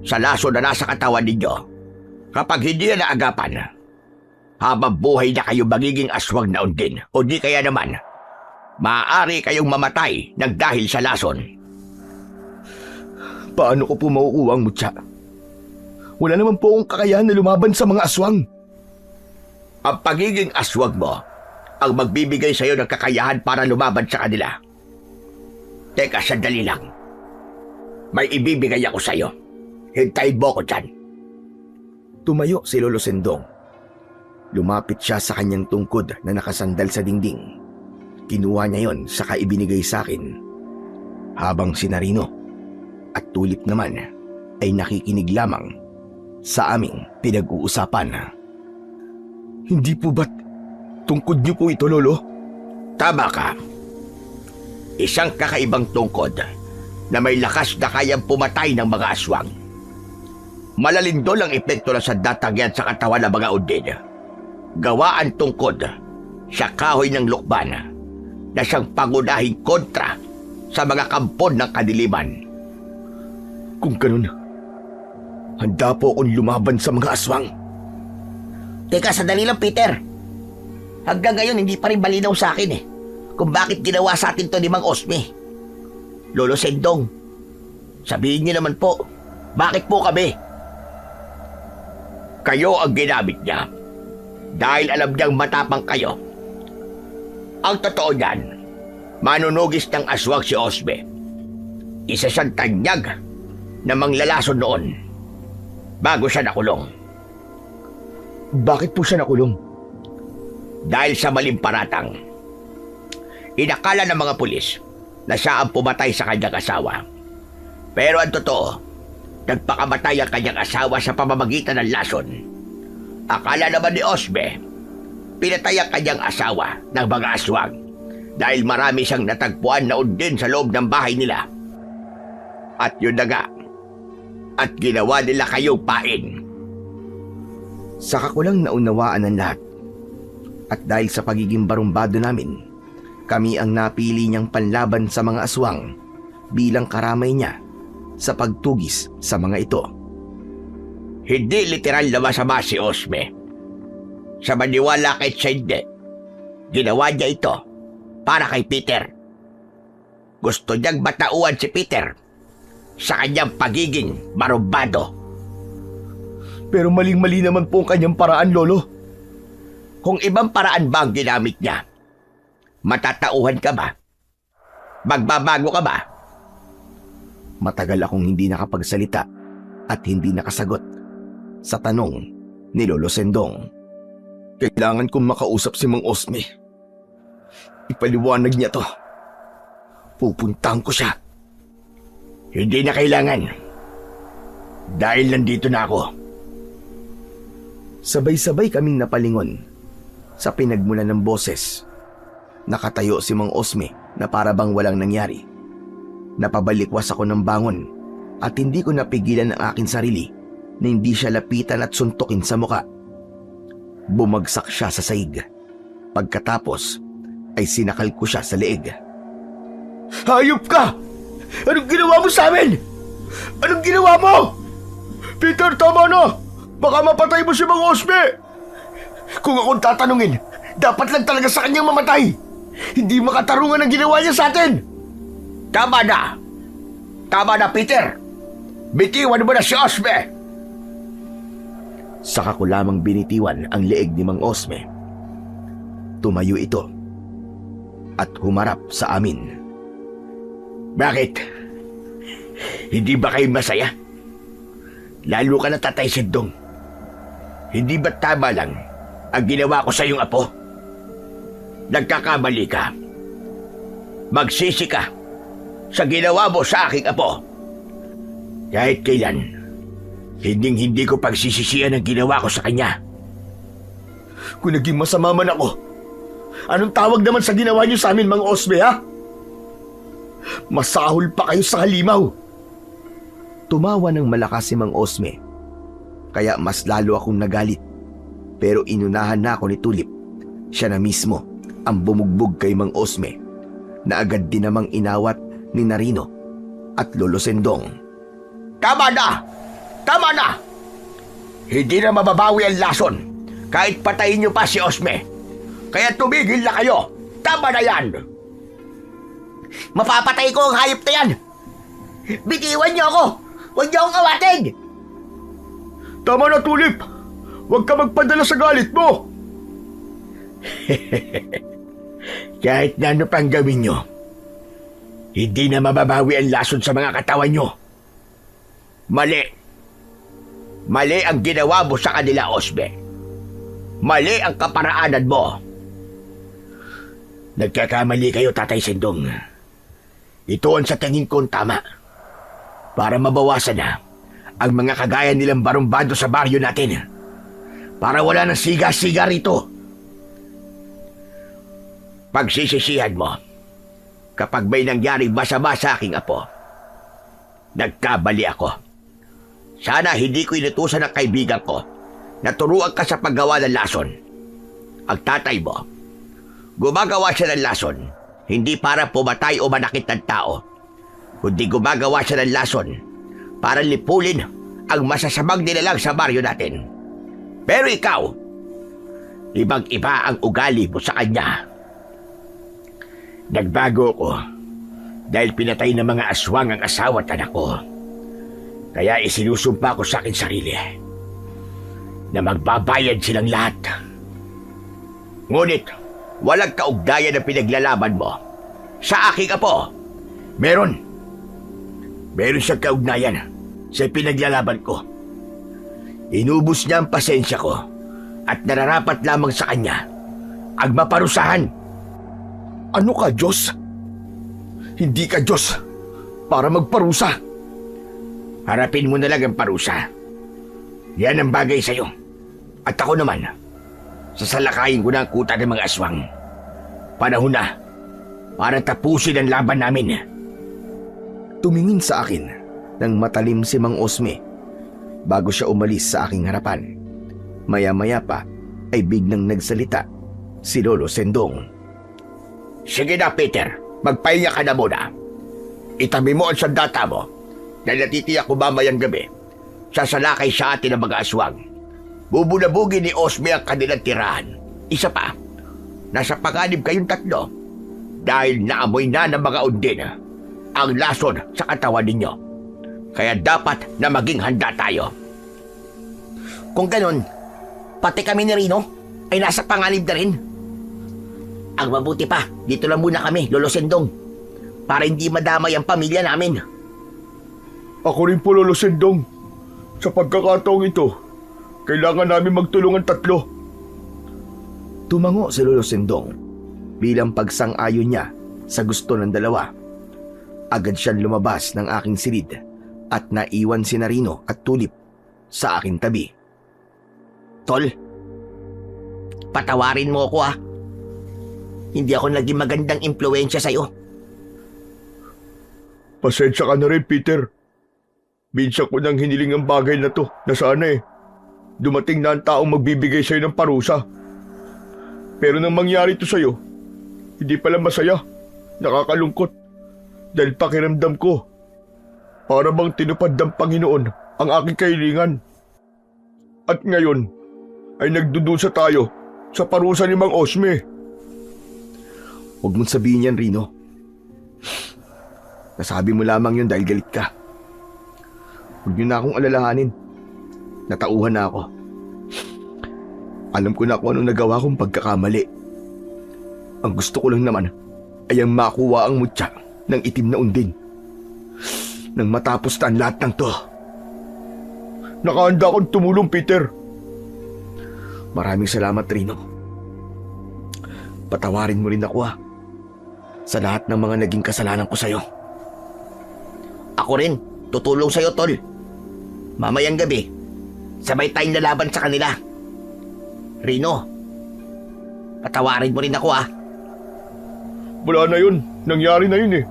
sa laso na nasa katawan ninyo. Kapag hindi na naagapan, habang buhay na kayo magiging aswang na undin o di kaya naman, maaari kayong mamatay ng dahil sa lason. Paano ko po makukuha ang mutya? Wala naman po akong kakayahan na lumaban sa mga aswang. Ang pagiging aswang mo ang magbibigay sa iyo ng kakayahan para lumaban sa kanila. Teka, sandali lang. May ibibigay ako sa iyo. Hintayin mo ko dyan. Tumayo si Lolo Sendong. Lumapit siya sa kanyang tungkod na nakasandal sa dingding. Kinuha niya yon saka ibinigay sa akin. Habang si Narino at Tulip naman ay nakikinig lamang sa aming pinag-uusapan. Hindi po ba't tungkod niyo po ito, Lolo? Tama ka. Isang kakaibang tungkod na may lakas na kayang pumatay ng mga aswang. Malalindol ang epekto ng sandatang yan sa katawan ng mga undin. Gawa ang tungkod sa kahoy ng lukban na siyang pangunahing kontra sa mga kampon ng kadiliman. Kung ganun, handa po akong lumaban sa mga aswang. Teka, sandali lang, Peter. Hanggang ngayon, hindi pa rin malinaw sa akin kung bakit ginawa sa atin to ni Mang Osme. Lolo Sendong, sabihin niyo naman po, bakit po kami? Kayo ang ginamit niya. Dahil alam niyang matapang kayo. Ang totoo niyan, manunugis ng aswang si Osme. Isa siyang tanyag na manglalason noon bago siya nakulong. Bakit po siya nakulong? Dahil sa maling paratang. Inakala ng mga pulis na siya ang pumatay sa kanyang asawa. Pero ang totoo, nagpakamatay ang kanyang asawa sa pamamagitan ng lason. Akala naman ni Osme, pinatay ang kanyang asawa ng mga aswang dahil marami siyang natagpuan na undin sa loob ng bahay nila. At yun na nga, at ginawa nila kayong pain. Saka ko lang naunawaan ang lahat. At dahil sa pagiging barumbado namin, kami ang napili niyang panlaban sa mga aswang bilang karamay niya sa pagtugis sa mga ito. Hindi literal na masama si Osme. Sa maniwala kahit siya hindi, ginawa niya ito para kay Peter. Gusto niyang batauan si Peter sa kanyang pagiging barumbado. Pero maling-mali naman po ang kanyang paraan, Lolo. Kung ibang paraan ba ang ginamit niya, matatauhan ka ba? Magbabago ka ba? Matagal akong hindi nakapagsalita at hindi nakasagot sa tanong ni Lolo Sendong. Kailangan kong makausap si Mang Osme. Ipaliwanag niya to. Pupuntahan ko siya. Hindi na kailangan. Dahil nandito na ako. Sabay-sabay kaming napalingon sa pinagmulan ng boses. Nakatayo si Mang Osme na para bang walang nangyari. Napabalikwas ako ng bangon at hindi ko napigilan ang aking sarili na hindi siya lapitan at suntukin sa muka. Bumagsak siya sa saig. Pagkatapos ay sinakal ko siya sa leeg. Hayop ka! Anong ginawa mo sa amin? Anong ginawa mo? Peter, tama na! Baka mapatay mo si Mang Osme! Kung akong tatanungin, dapat lang talaga sa kanyang mamatay. Hindi makatarungan ang ginawa niya sa atin. Tama na! Tama na, Peter! Bitiwan mo na si Osme! Saka ko lamang binitiwan ang leeg ni Mang Osme. Tumayo ito at humarap sa amin. Bakit? Hindi ba kayo masaya? Lalo ka na, Tatay Sendong. Hindi ba tama lang ang ginawa ko sa iyong apo? Nagkakamali ka. Magsisi ka sa ginawa mo sa aking apo. Kahit kailan, hindi ko pagsisisihan ang ginawa ko sa kanya. Kung naging masama man ako, anong tawag naman sa ginawa niyo sa amin, Mang Osme, ha? Masahol pa kayo sa halimaw. Tumawa ng malakas si Mang Osme, kaya mas lalo akong nagalit. Pero inunahan na ako ni Tulip. Siya na mismo ang bumugbog kay Mang Osme, na agad din namang inawat ni Narino at Lolo Sendong. Tama na! Tama na! Hindi na mababawi ang lason kahit patayin niyo pa si Osme. Kaya tumigil na kayo! Tama na yan! Mapapatay ko ang hayop na yan! Bitiwan niyo ako! Huwag niyo akong awatin! Tama na, Tulip! Huwag ka magpadala sa galit mo! Kahit na ano pang gawin niyo, hindi na mababawi ang lason sa mga katawan niyo. Mali. Mali ang ginawa mo sa kanila, Osme. Mali ang kaparaanan mo. Nagkakamali kayo, Tatay Sendong. Ito ang sa tingin kong tama. Para mabawasan na ang mga kagaya nilang barumbado sa baryo natin. Para wala ng siga-siga rito. Pagsisisihan mo kapag may nangyaring masama sa aking apo. Nagkabali ako. Sana hindi ko inutusan ng kaibigan ko na turuan ka sa paggawa ng lason. Ang tatay mo, gumagawa siya ng lason hindi para pumatay o manakit ng tao, kundi gumagawa siya ng lason para lipulin ang masasamang nilalang sa baryo natin. Pero ikaw, Ibang-iba ang ugali mo sa kanya. Nagbago ko dahil pinatay ng mga aswang ang asawa at anak ko. Kaya isinusumpa ko sa akin sarili na magbabayad silang lahat. Ngunit walang kaugnayan na pinaglalaban mo sa aking apo. Meron siyang kaugnayan sa pinaglalaban ko. Inubos niya ang pasensya ko at nararapat lamang sa kanya ang maparusahan. Ano ka, Diyos? Hindi ka Diyos para magparusa. Harapin mo na lang ang parusa. Yan ang bagay sa'yo. At ako naman, sasalakayin ko na ang kuta ng mga aswang. Panahon na para tapusin ang laban namin. Tumingin sa akin ng matalim si Mang Osme bago siya umalis sa aking harapan. Maya-maya pa ay biglang nagsalita si Lolo Sendong. Sige na, Peter. Magpahinga ka na muna. Itabi mo ang sandata mo dahil natitiyak ko mamayang gabi. Sasalakay sa atin ang mga aswang. Bubulabugin ni Osme ang kanilang tirahan. Isa pa, nasa panganib kayong tatlo dahil naamoy na ng mga undin ang lason sa katawan ninyo. Kaya dapat na maging handa tayo. Kung ganun, pati kami ni Rino ay nasa panganib na rin. Ang mabuti pa, dito lang muna kami, Lolo Sendong, para hindi madamay ang pamilya namin. Ako rin po, Lolo Sendong. Sa pagkakataong ito, kailangan namin magtulungan tatlo. Tumango si Lolo Sendong bilang pagsang-ayon niya sa gusto ng dalawa. Agad siyang lumabas ng aking silid at naiwan si Narino at Tulip sa aking tabi. Tol, patawarin mo ako ah. Hindi ako naging magandang impluensya sa'yo. Pasensya ka na rin, Peter. Minsan ko nang hiniling ang bagay na to na sana dumating na ang taong magbibigay sa'yo ng parusa. Pero nang mangyari to sa'yo, hindi pala masaya, nakakalungkot. Dahil pakiramdam ko, para bang tinupad ng Panginoon ang aking kahilingan. At ngayon, ay nagdudusa tayo sa parusa ni Mang Osme. Huwag mong sabihin yan, Rino. Nasabi mo lamang yun dahil galit ka. Huwag niyo na akong alalahanin. Natauhan na ako. Alam ko na kung anong nagawa kong pagkakamali. Ang gusto ko lang naman ay ang makuha ang mutya ng itim na undin. Nang matapos na ang lahat ng to. Nakahanda akong tumulong, Peter. Maraming salamat, Rino. Patawarin mo rin ako sa lahat ng mga naging kasalanan ko sa'yo. Ako rin, tutulong sa'yo, Tol. Mamayang gabi, sabay tayong lalaban sa kanila. Rino, patawarin mo rin ako Wala na yun. Nangyari na yun eh.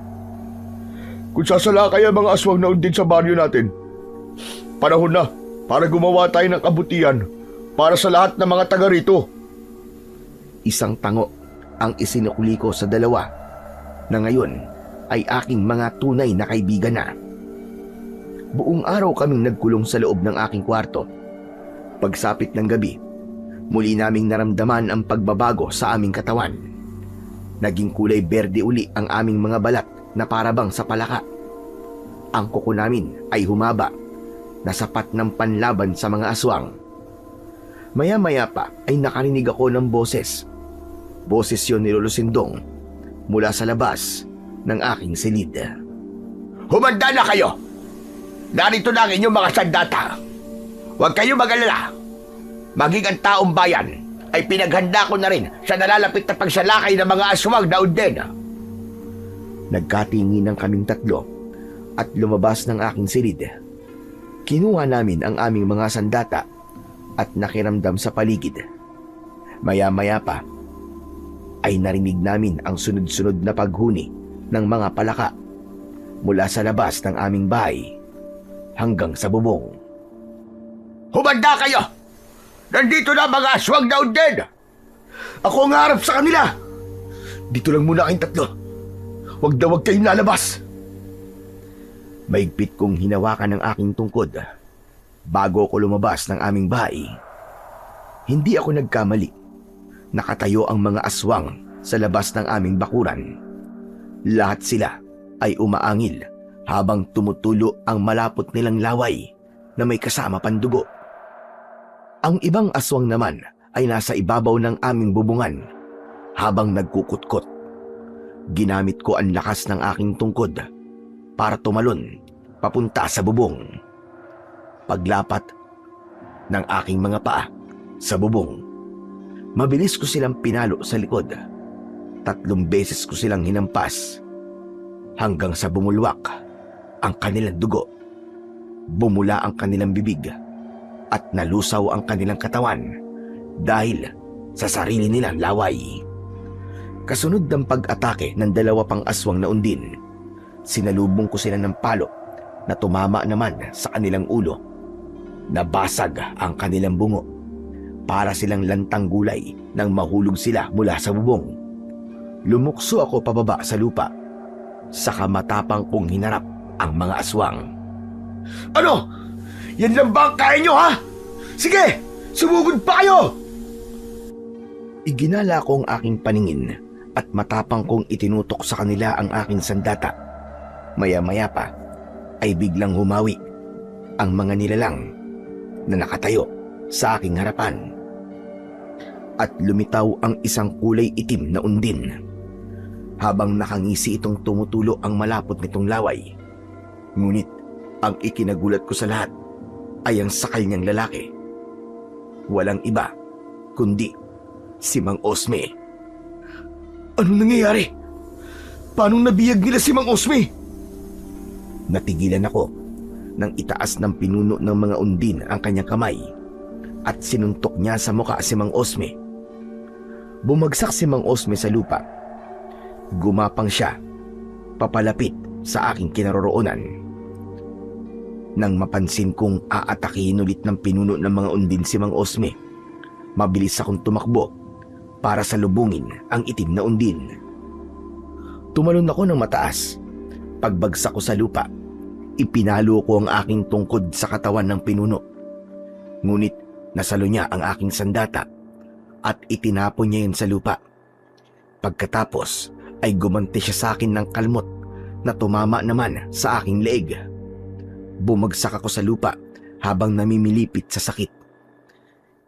Kung sasalakay ang mga aswang na undin sa baryo natin, panahon na para gumawa tayo ng kabutihan para sa lahat ng mga taga rito. Isang tango ang isinukli ko sa dalawa na ngayon ay aking mga tunay na kaibigan na. Buong araw kaming nagkulong sa loob ng aking kwarto. Pagsapit ng gabi, muli naming naramdaman ang pagbabago sa aming katawan. Naging kulay berde uli ang aming mga balat na parabang sa palaka. Ang kuko namin ay humaba na sapat ng panlaban sa mga aswang. Maya-maya pa ay nakarinig ako ng boses. Boses yun ni Lolo Sindong mula sa labas ng aking silid. Humanda na kayo! Narito na ang inyong mga sandata. Huwag kayo mag-alala. Maging ang taong bayan ay pinaghanda ko na rin sa nalalapit na pagsalakay ng mga aswang na undin. Nagkatingin ng kaming tatlo at lumabas ng aking silid. Kinuha namin ang aming mga sandata at nakiramdam sa paligid. Maya-maya pa ay narinig namin ang sunod-sunod na paghuni ng mga palaka mula sa labas ng aming bahay hanggang sa bubong. Humanda kayo! Nandito na mga aswang na undin! Ako ang harap sa kanila! Dito lang muna kayong tatlo. Huwag na huwag kayong lalabas. Maigpit kong hinawakan ng aking tungkod bago ko lumabas ng aming bahay. Hindi ako nagkamali Nakatayo ang mga aswang sa labas ng aming bakuran. Lahat sila ay umaangil habang tumutulo ang malapot nilang laway na may kasama pandugo. Ang ibang aswang naman ay nasa ibabaw ng aming bubungan habang nagkukutkot. Ginamit ko ang lakas ng aking tungkod para tumalon papunta sa bubong. Paglapat ng aking mga paa sa bubong, mabilis ko silang pinalo sa likod. 3 beses ko silang hinampas hanggang sa bumulwak ang kanilang dugo. Bumula ang kanilang bibig at nalusaw ang kanilang katawan dahil sa sarili nilang laway. Kasunod ng pag-atake ng 2 pang aswang na undin, sinalubong ko sila ng palo na tumama naman sa kanilang ulo. Nabasag ang kanilang bungo para silang lantang gulay nang mahulog sila mula sa bubong. Lumukso ako pababa sa lupa, saka matapang kong hinarap ang mga aswang. Ano? Yan lang ba ang kaya nyo, ha? Sige! Sumugod pa kayo! Iginala ko ang aking paningin at matapang kong itinutok sa kanila ang aking sandata. Maya-maya pa ay biglang humawi ang mga nilalang na nakatayo sa aking harapan. At lumitaw ang isang kulay itim na undin. Habang nakangisi itong tumutulo ang malapot nitong laway. Ngunit ang ikinagulat ko sa lahat ay ang sakal niyang lalaki. Walang iba kundi si Mang Osme. Anong nangyayari? Paano nabiyag nila si Mang Osme? Natigilan ako nang itaas ng pinuno ng mga undin ang kanyang kamay at sinuntok niya sa mukha si Mang Osme. Bumagsak si Mang Osme sa lupa. Gumapang siya papalapit sa aking kinaroroonan. Nang mapansin kong aatakihin ulit ng pinuno ng mga undin si Mang Osme, mabilis akong tumakbo para salubungin ang itim na undin. Tumalon ako ng mataas. Pagbagsak ko sa lupa, ipinalo ko ang aking tungkod sa katawan ng pinuno. Ngunit nasalo niya ang aking sandata at itinapon niya yun sa lupa. Pagkatapos ay gumanti siya sa akin ng kalmot na tumama naman sa aking leeg. Bumagsak ako sa lupa habang namimilipit sa sakit.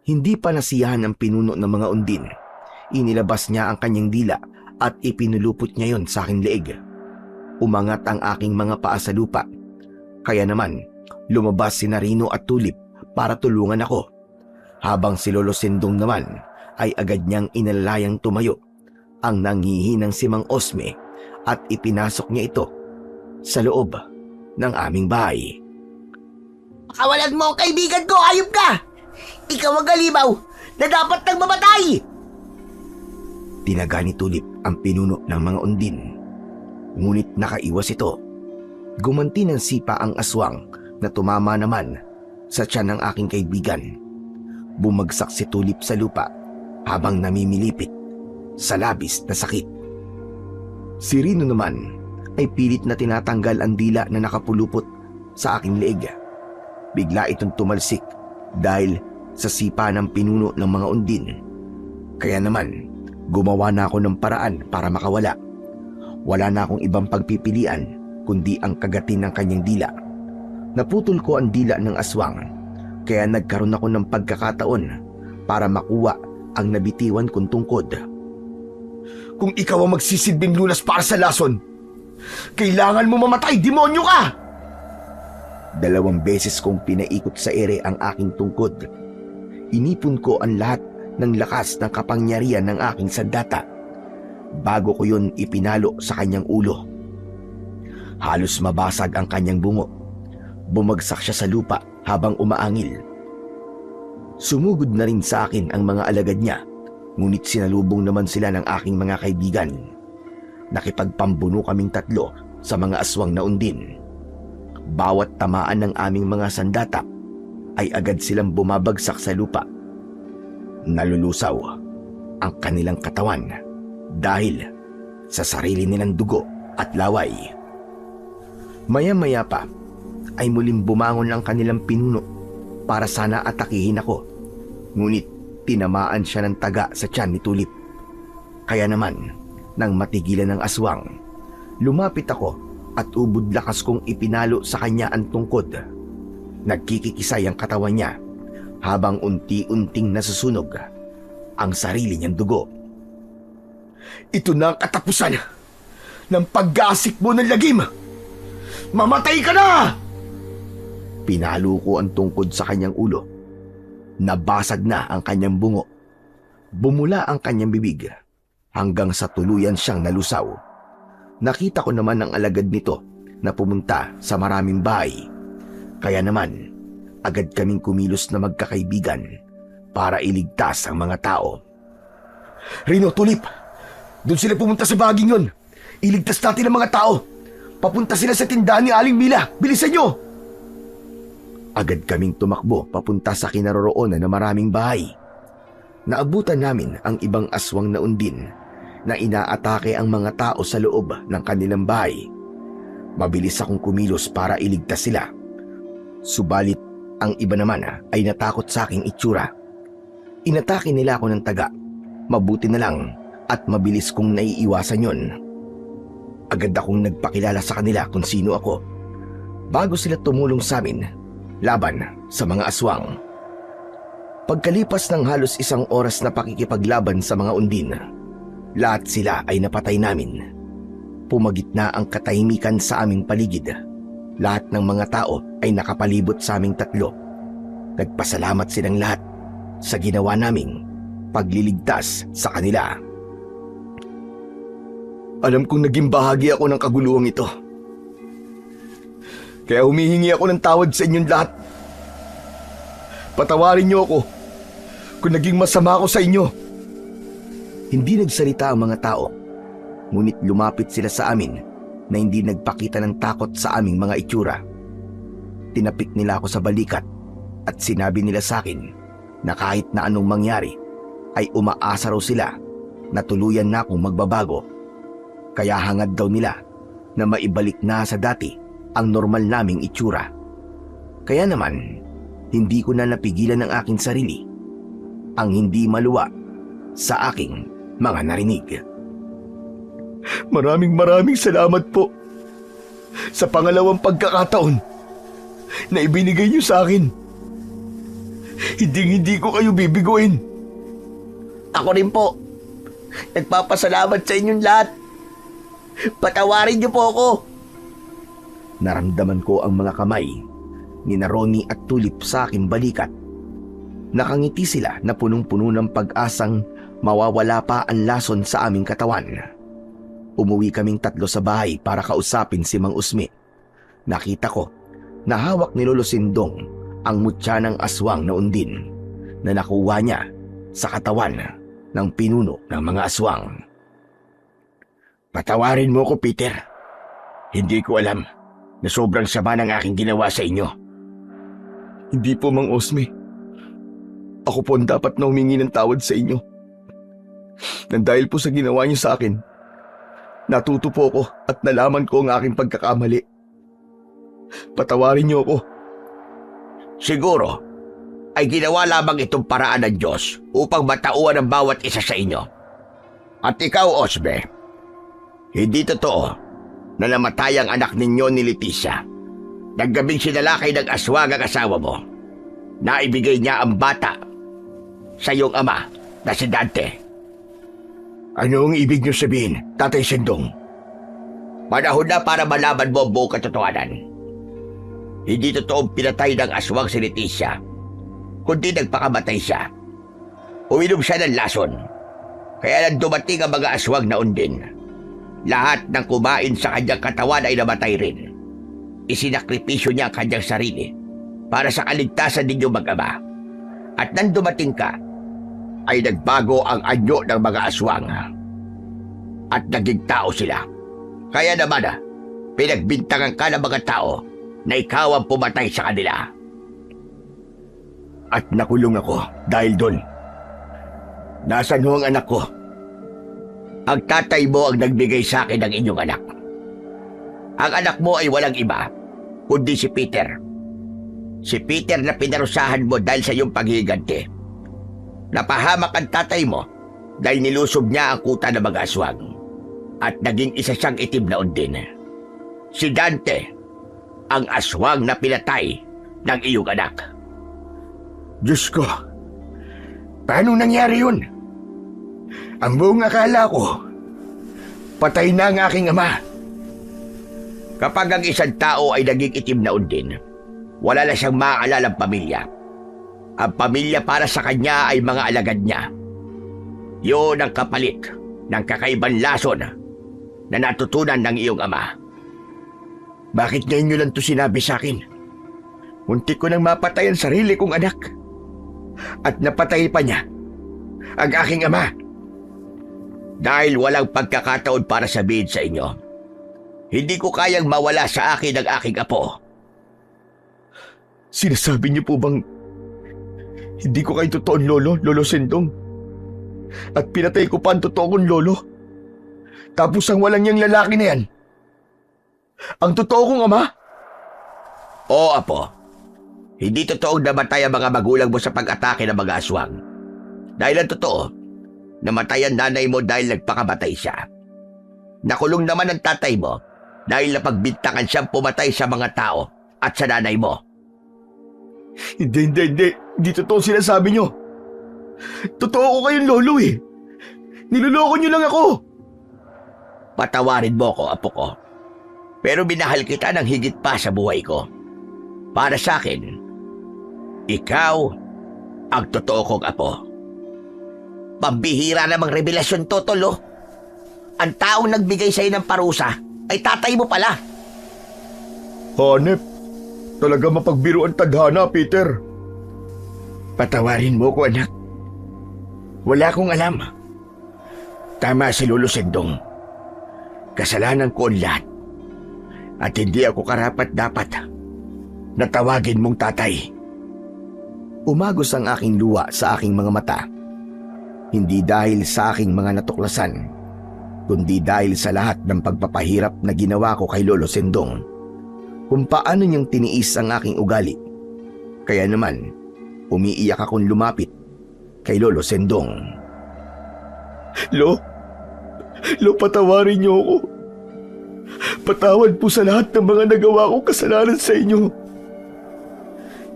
Hindi pa nasiyahan ang pinuno ng mga undin. Inilabas niya ang kanyang dila at ipinulupot niya yon sa aking leeg. Umangat ang aking mga paa sa lupa. Kaya naman, lumabas si Narino at Tulip para tulungan ako. Habang si Lolo Sindong naman ay agad niyang inalayang tumayo ang nanghihinang si Mang Osme at ipinasok niya ito sa loob ng aming bahay. Pakawalan mo ang kaibigan ko, ayop ka! Ikaw ang galimaw na dapat nang mamatay! Tinaga ni Tulip ang pinuno ng mga undin. Ngunit nakaiwas ito. Gumanti ng sipa ang aswang na tumama naman sa tiyan ng aking kaibigan. Bumagsak si Tulip sa lupa habang namimilipit sa labis na sakit. Si Rino naman ay pilit na tinatanggal ang dila na nakapulupot sa aking leeg. Bigla itong tumalsik dahil sa sipa ng pinuno ng mga undin. Kaya naman, gumawa na ako ng paraan para makawala. Wala na akong ibang pagpipilian kundi ang kagatin ng kanyang dila. Naputol ko ang dila ng aswang, kaya nagkaroon ako ng pagkakataon para makuha ang nabitiwan kong tungkod. Kung ikaw ang magsisilbing lunas para sa lason, kailangan mo mamatay, demonyo ka! 2 beses kong pinaikot sa ere ang aking tungkod. Inipon ko ang lahat ng lakas ng kapangyarihan ng aking sandata bago ko yun ipinalo sa kanyang ulo. Halos mabasag ang kanyang bungo. Bumagsak siya sa lupa habang umaangil. Sumugod na rin sa akin ang mga alagad niya, ngunit sinalubong naman sila ng aking mga kaibigan. Nakipagpambuno kaming 3 sa mga aswang na undin. Bawat tamaan ng aming mga sandata ay agad silang bumabagsak sa lupa. Nalulusaw ang kanilang katawan dahil sa sarili nilang dugo at laway. Maya-maya pa ay muling bumangon ang kanilang pinuno para sana atakihin ako. Ngunit tinamaan siya ng taga sa tiyan ni Tulip. Kaya naman, nang matigilan ng aswang, lumapit ako at ubod lakas kong ipinalo sa kanya ang tungkod. Nagkikikisay ang katawan niya habang unti-unting nasusunog ang sarili niyang dugo. Ito na ang katapusan ng pag-aasik mo ng lagim! Mamatay ka na! Pinalo ko ang tungkod sa kanyang ulo. Nabasag na ang kanyang bungo. Bumula ang kanyang bibig hanggang sa tuluyan siyang nalusaw. Nakita ko naman ang alagad nito na pumunta sa maraming bahay. Kaya naman, agad kaming kumilos na magkakaibigan para iligtas ang mga tao. Rino, Tulip! Doon sila pumunta sa baging yon. Iligtas natin ang mga tao. Papunta sila sa tindahan ni Aling Mila. Bilisan nyo! Agad kaming tumakbo papunta sa kinaroroonan ng maraming bahay. Naabutan namin ang ibang aswang na undin na inaatake ang mga tao sa loob ng kanilang bahay. Mabilis akong kumilos para iligtas sila. Subalit, ang iba naman ay natakot sa aking itsura. Inatake nila ako ng taga. Mabuti na lang at mabilis kong naiiwasan yon. Agad akong nagpakilala sa kanila kung sino ako bago sila tumulong sa amin laban sa mga aswang. Pagkalipas ng halos 1 oras na pakikipaglaban sa mga undin, lahat sila ay napatay namin. Pumagitna ang katahimikan sa aming paligid. Lahat ng mga tao ay nakapalibot sa aming tatlo. Nagpasalamat silang lahat sa ginawa naming pagliligtas sa kanila. Alam kong naging bahagi ako ng kaguluhang ito. Kaya humihingi ako ng tawad sa inyong lahat. Patawarin niyo ako kung naging masama ako sa inyo. Hindi nagsalita ang mga tao, ngunit lumapit sila sa amin na hindi nagpakita ng takot sa aming mga itsura. Tinapik nila ako sa balikat at sinabi nila sa akin na kahit na anong mangyari ay umaasa raw sila na tuluyan na akong magbabago. Kaya hangad daw nila na maibalik na sa dati ang normal naming itsura. Kaya naman, hindi ko na napigilan ang aking sarili ang hindi maluwa sa aking mga narinig. Maraming salamat po sa pangalawang pagkakataon na ibinigay niyo sa akin. Hindi ko kayo bibiguin. Ako rin po. Nagpapasalamat sa inyong lahat. Patawarin niyo po ako. Naramdaman ko ang mga kamay ni Ronnie at Tulip sa aking balikat. Nakangiti sila na punong-puno ng pag-asang mawawala pa ang lason sa aming katawan. Umuwi kaming tatlo sa bahay para kausapin si Mang Usmi. Nakita ko na hawak ni Lolo Sindong ang mutya ng aswang na undin na nakuha niya sa katawan ng pinuno ng mga aswang. Patawarin mo ko, Peter. Hindi ko alam na sobrang sama ng aking ginawa sa inyo. Hindi po, Mang Osme. Ako po ang dapat na humingi ng tawad sa inyo. Nang dahil po sa ginawa niyo sa akin, natuto po ako at nalaman ko ang aking pagkakamali. Patawarin niyo ako. Siguro ay ginawa lamang itong paraan ng Diyos upang matauhan ang bawat isa sa inyo. At ikaw, Osbe, hindi totoo na namatay ang anak ninyo ni Leticia. Naggabing sinalakay ng aswang ang asawa mo. Naibigay niya ang bata sa iyong ama na si Dante. Ano ang ibig niyo sabihin, Tatay Sindong? Panahon na para malaman mo ang buong katotohanan. Hindi totoong pinatay ng aswang si Leticia, kundi nagpakamatay siya. Uminom siya ng lason, kaya nang dumating ang mga aswang na undin, lahat ng kumain sa kanyang katawan ay namatay rin. Isinakripisyo niya ang kanyang sarili para sa kaligtasan ninyo mag-ama. At nang dumating ka, ay nagbago ang anyo ng mga aswang. At naging tao sila. Kaya naman, pinagbintangan ka ng mga tao na ikaw ang pumatay sa kanila. At nakulong ako dahil doon. Nasaan ho ang anak ko? Ang tatay mo ang nagbigay sa akin ng inyong anak. Ang anak mo ay walang iba, kundi si Peter. Si Peter na pinarusahan mo dahil sa iyong paghihiganti. Napahamak ang tatay mo dahil nilusob niya ang kuta ng mga aswang at naging isa siyang itim na undin. Si Dante, ang aswang na pinatay ng iyong anak. Diyos ko, paano nangyari yun? Ang buong akala ko, patay na ang aking ama. Kapag ang isang tao ay naging itim na undin, wala na siyang maaalalang pamilya. Ang pamilya para sa kanya ay mga alagad niya. Yun ang kapalit ng kakaibang lason na natutunan ng iyong ama. Bakit ngayon nyo lang ito sinabi sa akin? Muntik ko nang mapatay ang sarili kong anak. At napatay pa niya ang aking ama. Dahil walang pagkakataon para sabihin sa inyo, hindi ko kayang mawala sa akin ang aking apo. Sinasabi niyo po bang hindi ko kayo totoong Lolo Sendong? At pinatay ko pa ang totoo kong lolo? Tapos ang walang niyang lalaki na yan, ang totoo kong ama? Oo, apo. Hindi totoong namatay ang mga magulang mo sa pag-atake ng mga aswang. Dahil ang totoo, namatay ang nanay mo dahil nagpakamatay siya. Nakulong naman ang tatay mo dahil napagbintangan siyang pumatay sa mga tao at sa nanay mo. Hindi. Hindi totoo sinasabi niyo. Totoo ko kayong lolo eh. Niloloko niyo lang ako. Patawarin mo ko, apo ko. Pero minahal kita ng higit pa sa buhay ko. Para sa akin, ikaw ang totoo kong apo. Pambihira namang revelasyon to, Tol. Ang taong nagbigay sa'yo ng parusa ay tatay mo pala. Hanep, talaga mapagbiro ang tadhana, Peter. Patawarin mo ko, anak. Wala akong alam. Tama si Lolo Sendong. Kasalanan ko ang lahat. At hindi ako karapat-dapat na tawagin mong tatay. Umagos ang aking luha sa aking mga mata. Hindi dahil sa aking mga natuklasan, kundi dahil sa lahat ng pagpapahirap na ginawa ko kay Lolo Sendong. Kung paano niyang tiniis ang aking ugali. Kaya naman, umiiyak akong lumapit kay Lolo Sendong. Lo, patawarin niyo ako. Patawad po sa lahat ng mga nagawa kong kasalanan sa inyo.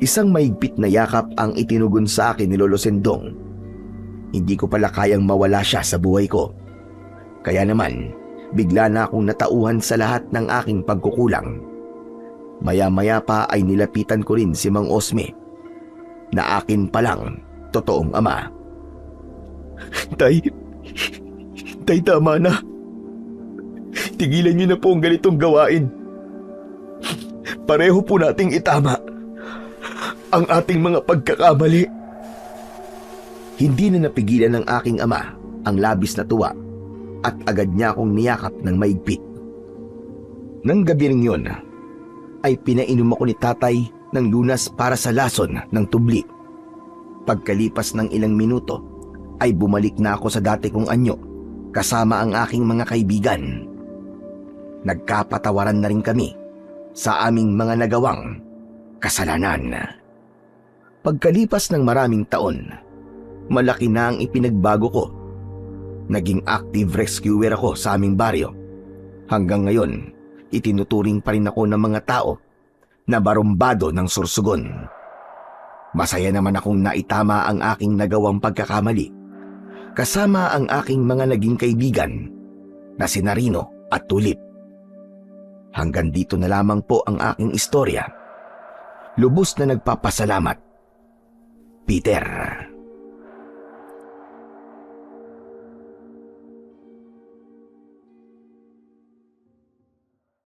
Isang mahigpit na yakap ang itinugon sa akin ni Lolo Sendong. Hindi ko pala kayang mawala siya sa buhay ko. Kaya naman, bigla na akong natauhan sa lahat ng aking pagkukulang. Maya-maya pa ay nilapitan ko rin si Mang Osme, na akin palang totoong ama. Tay, tama na. Tigilan niyo na po ang ganitong gawain. Pareho po nating itama ang ating mga pagkakamali. Hindi na napigilan ng aking ama ang labis na tuwa at agad niya akong niyakap ng maigpit. Nang gabi ring yun, ay pinainom ako ni tatay ng lunas para sa lason ng tubli. Pagkalipas ng ilang minuto, ay bumalik na ako sa dati kong anyo kasama ang aking mga kaibigan. Nagkapatawaran na rin kami sa aming mga nagawang kasalanan. Pagkalipas ng maraming taon, malaki na ang ipinagbago ko. Naging active rescuer ako sa aming baryo. Hanggang ngayon, itinuturing pa rin ako ng mga tao na barumbado ng Sorsogon. Masaya naman akong naitama ang aking nagawang pagkakamali, kasama ang aking mga naging kaibigan na si Narino at Tulip. Hanggang dito na lamang po ang aking istorya. Lubos na nagpapasalamat, Peter.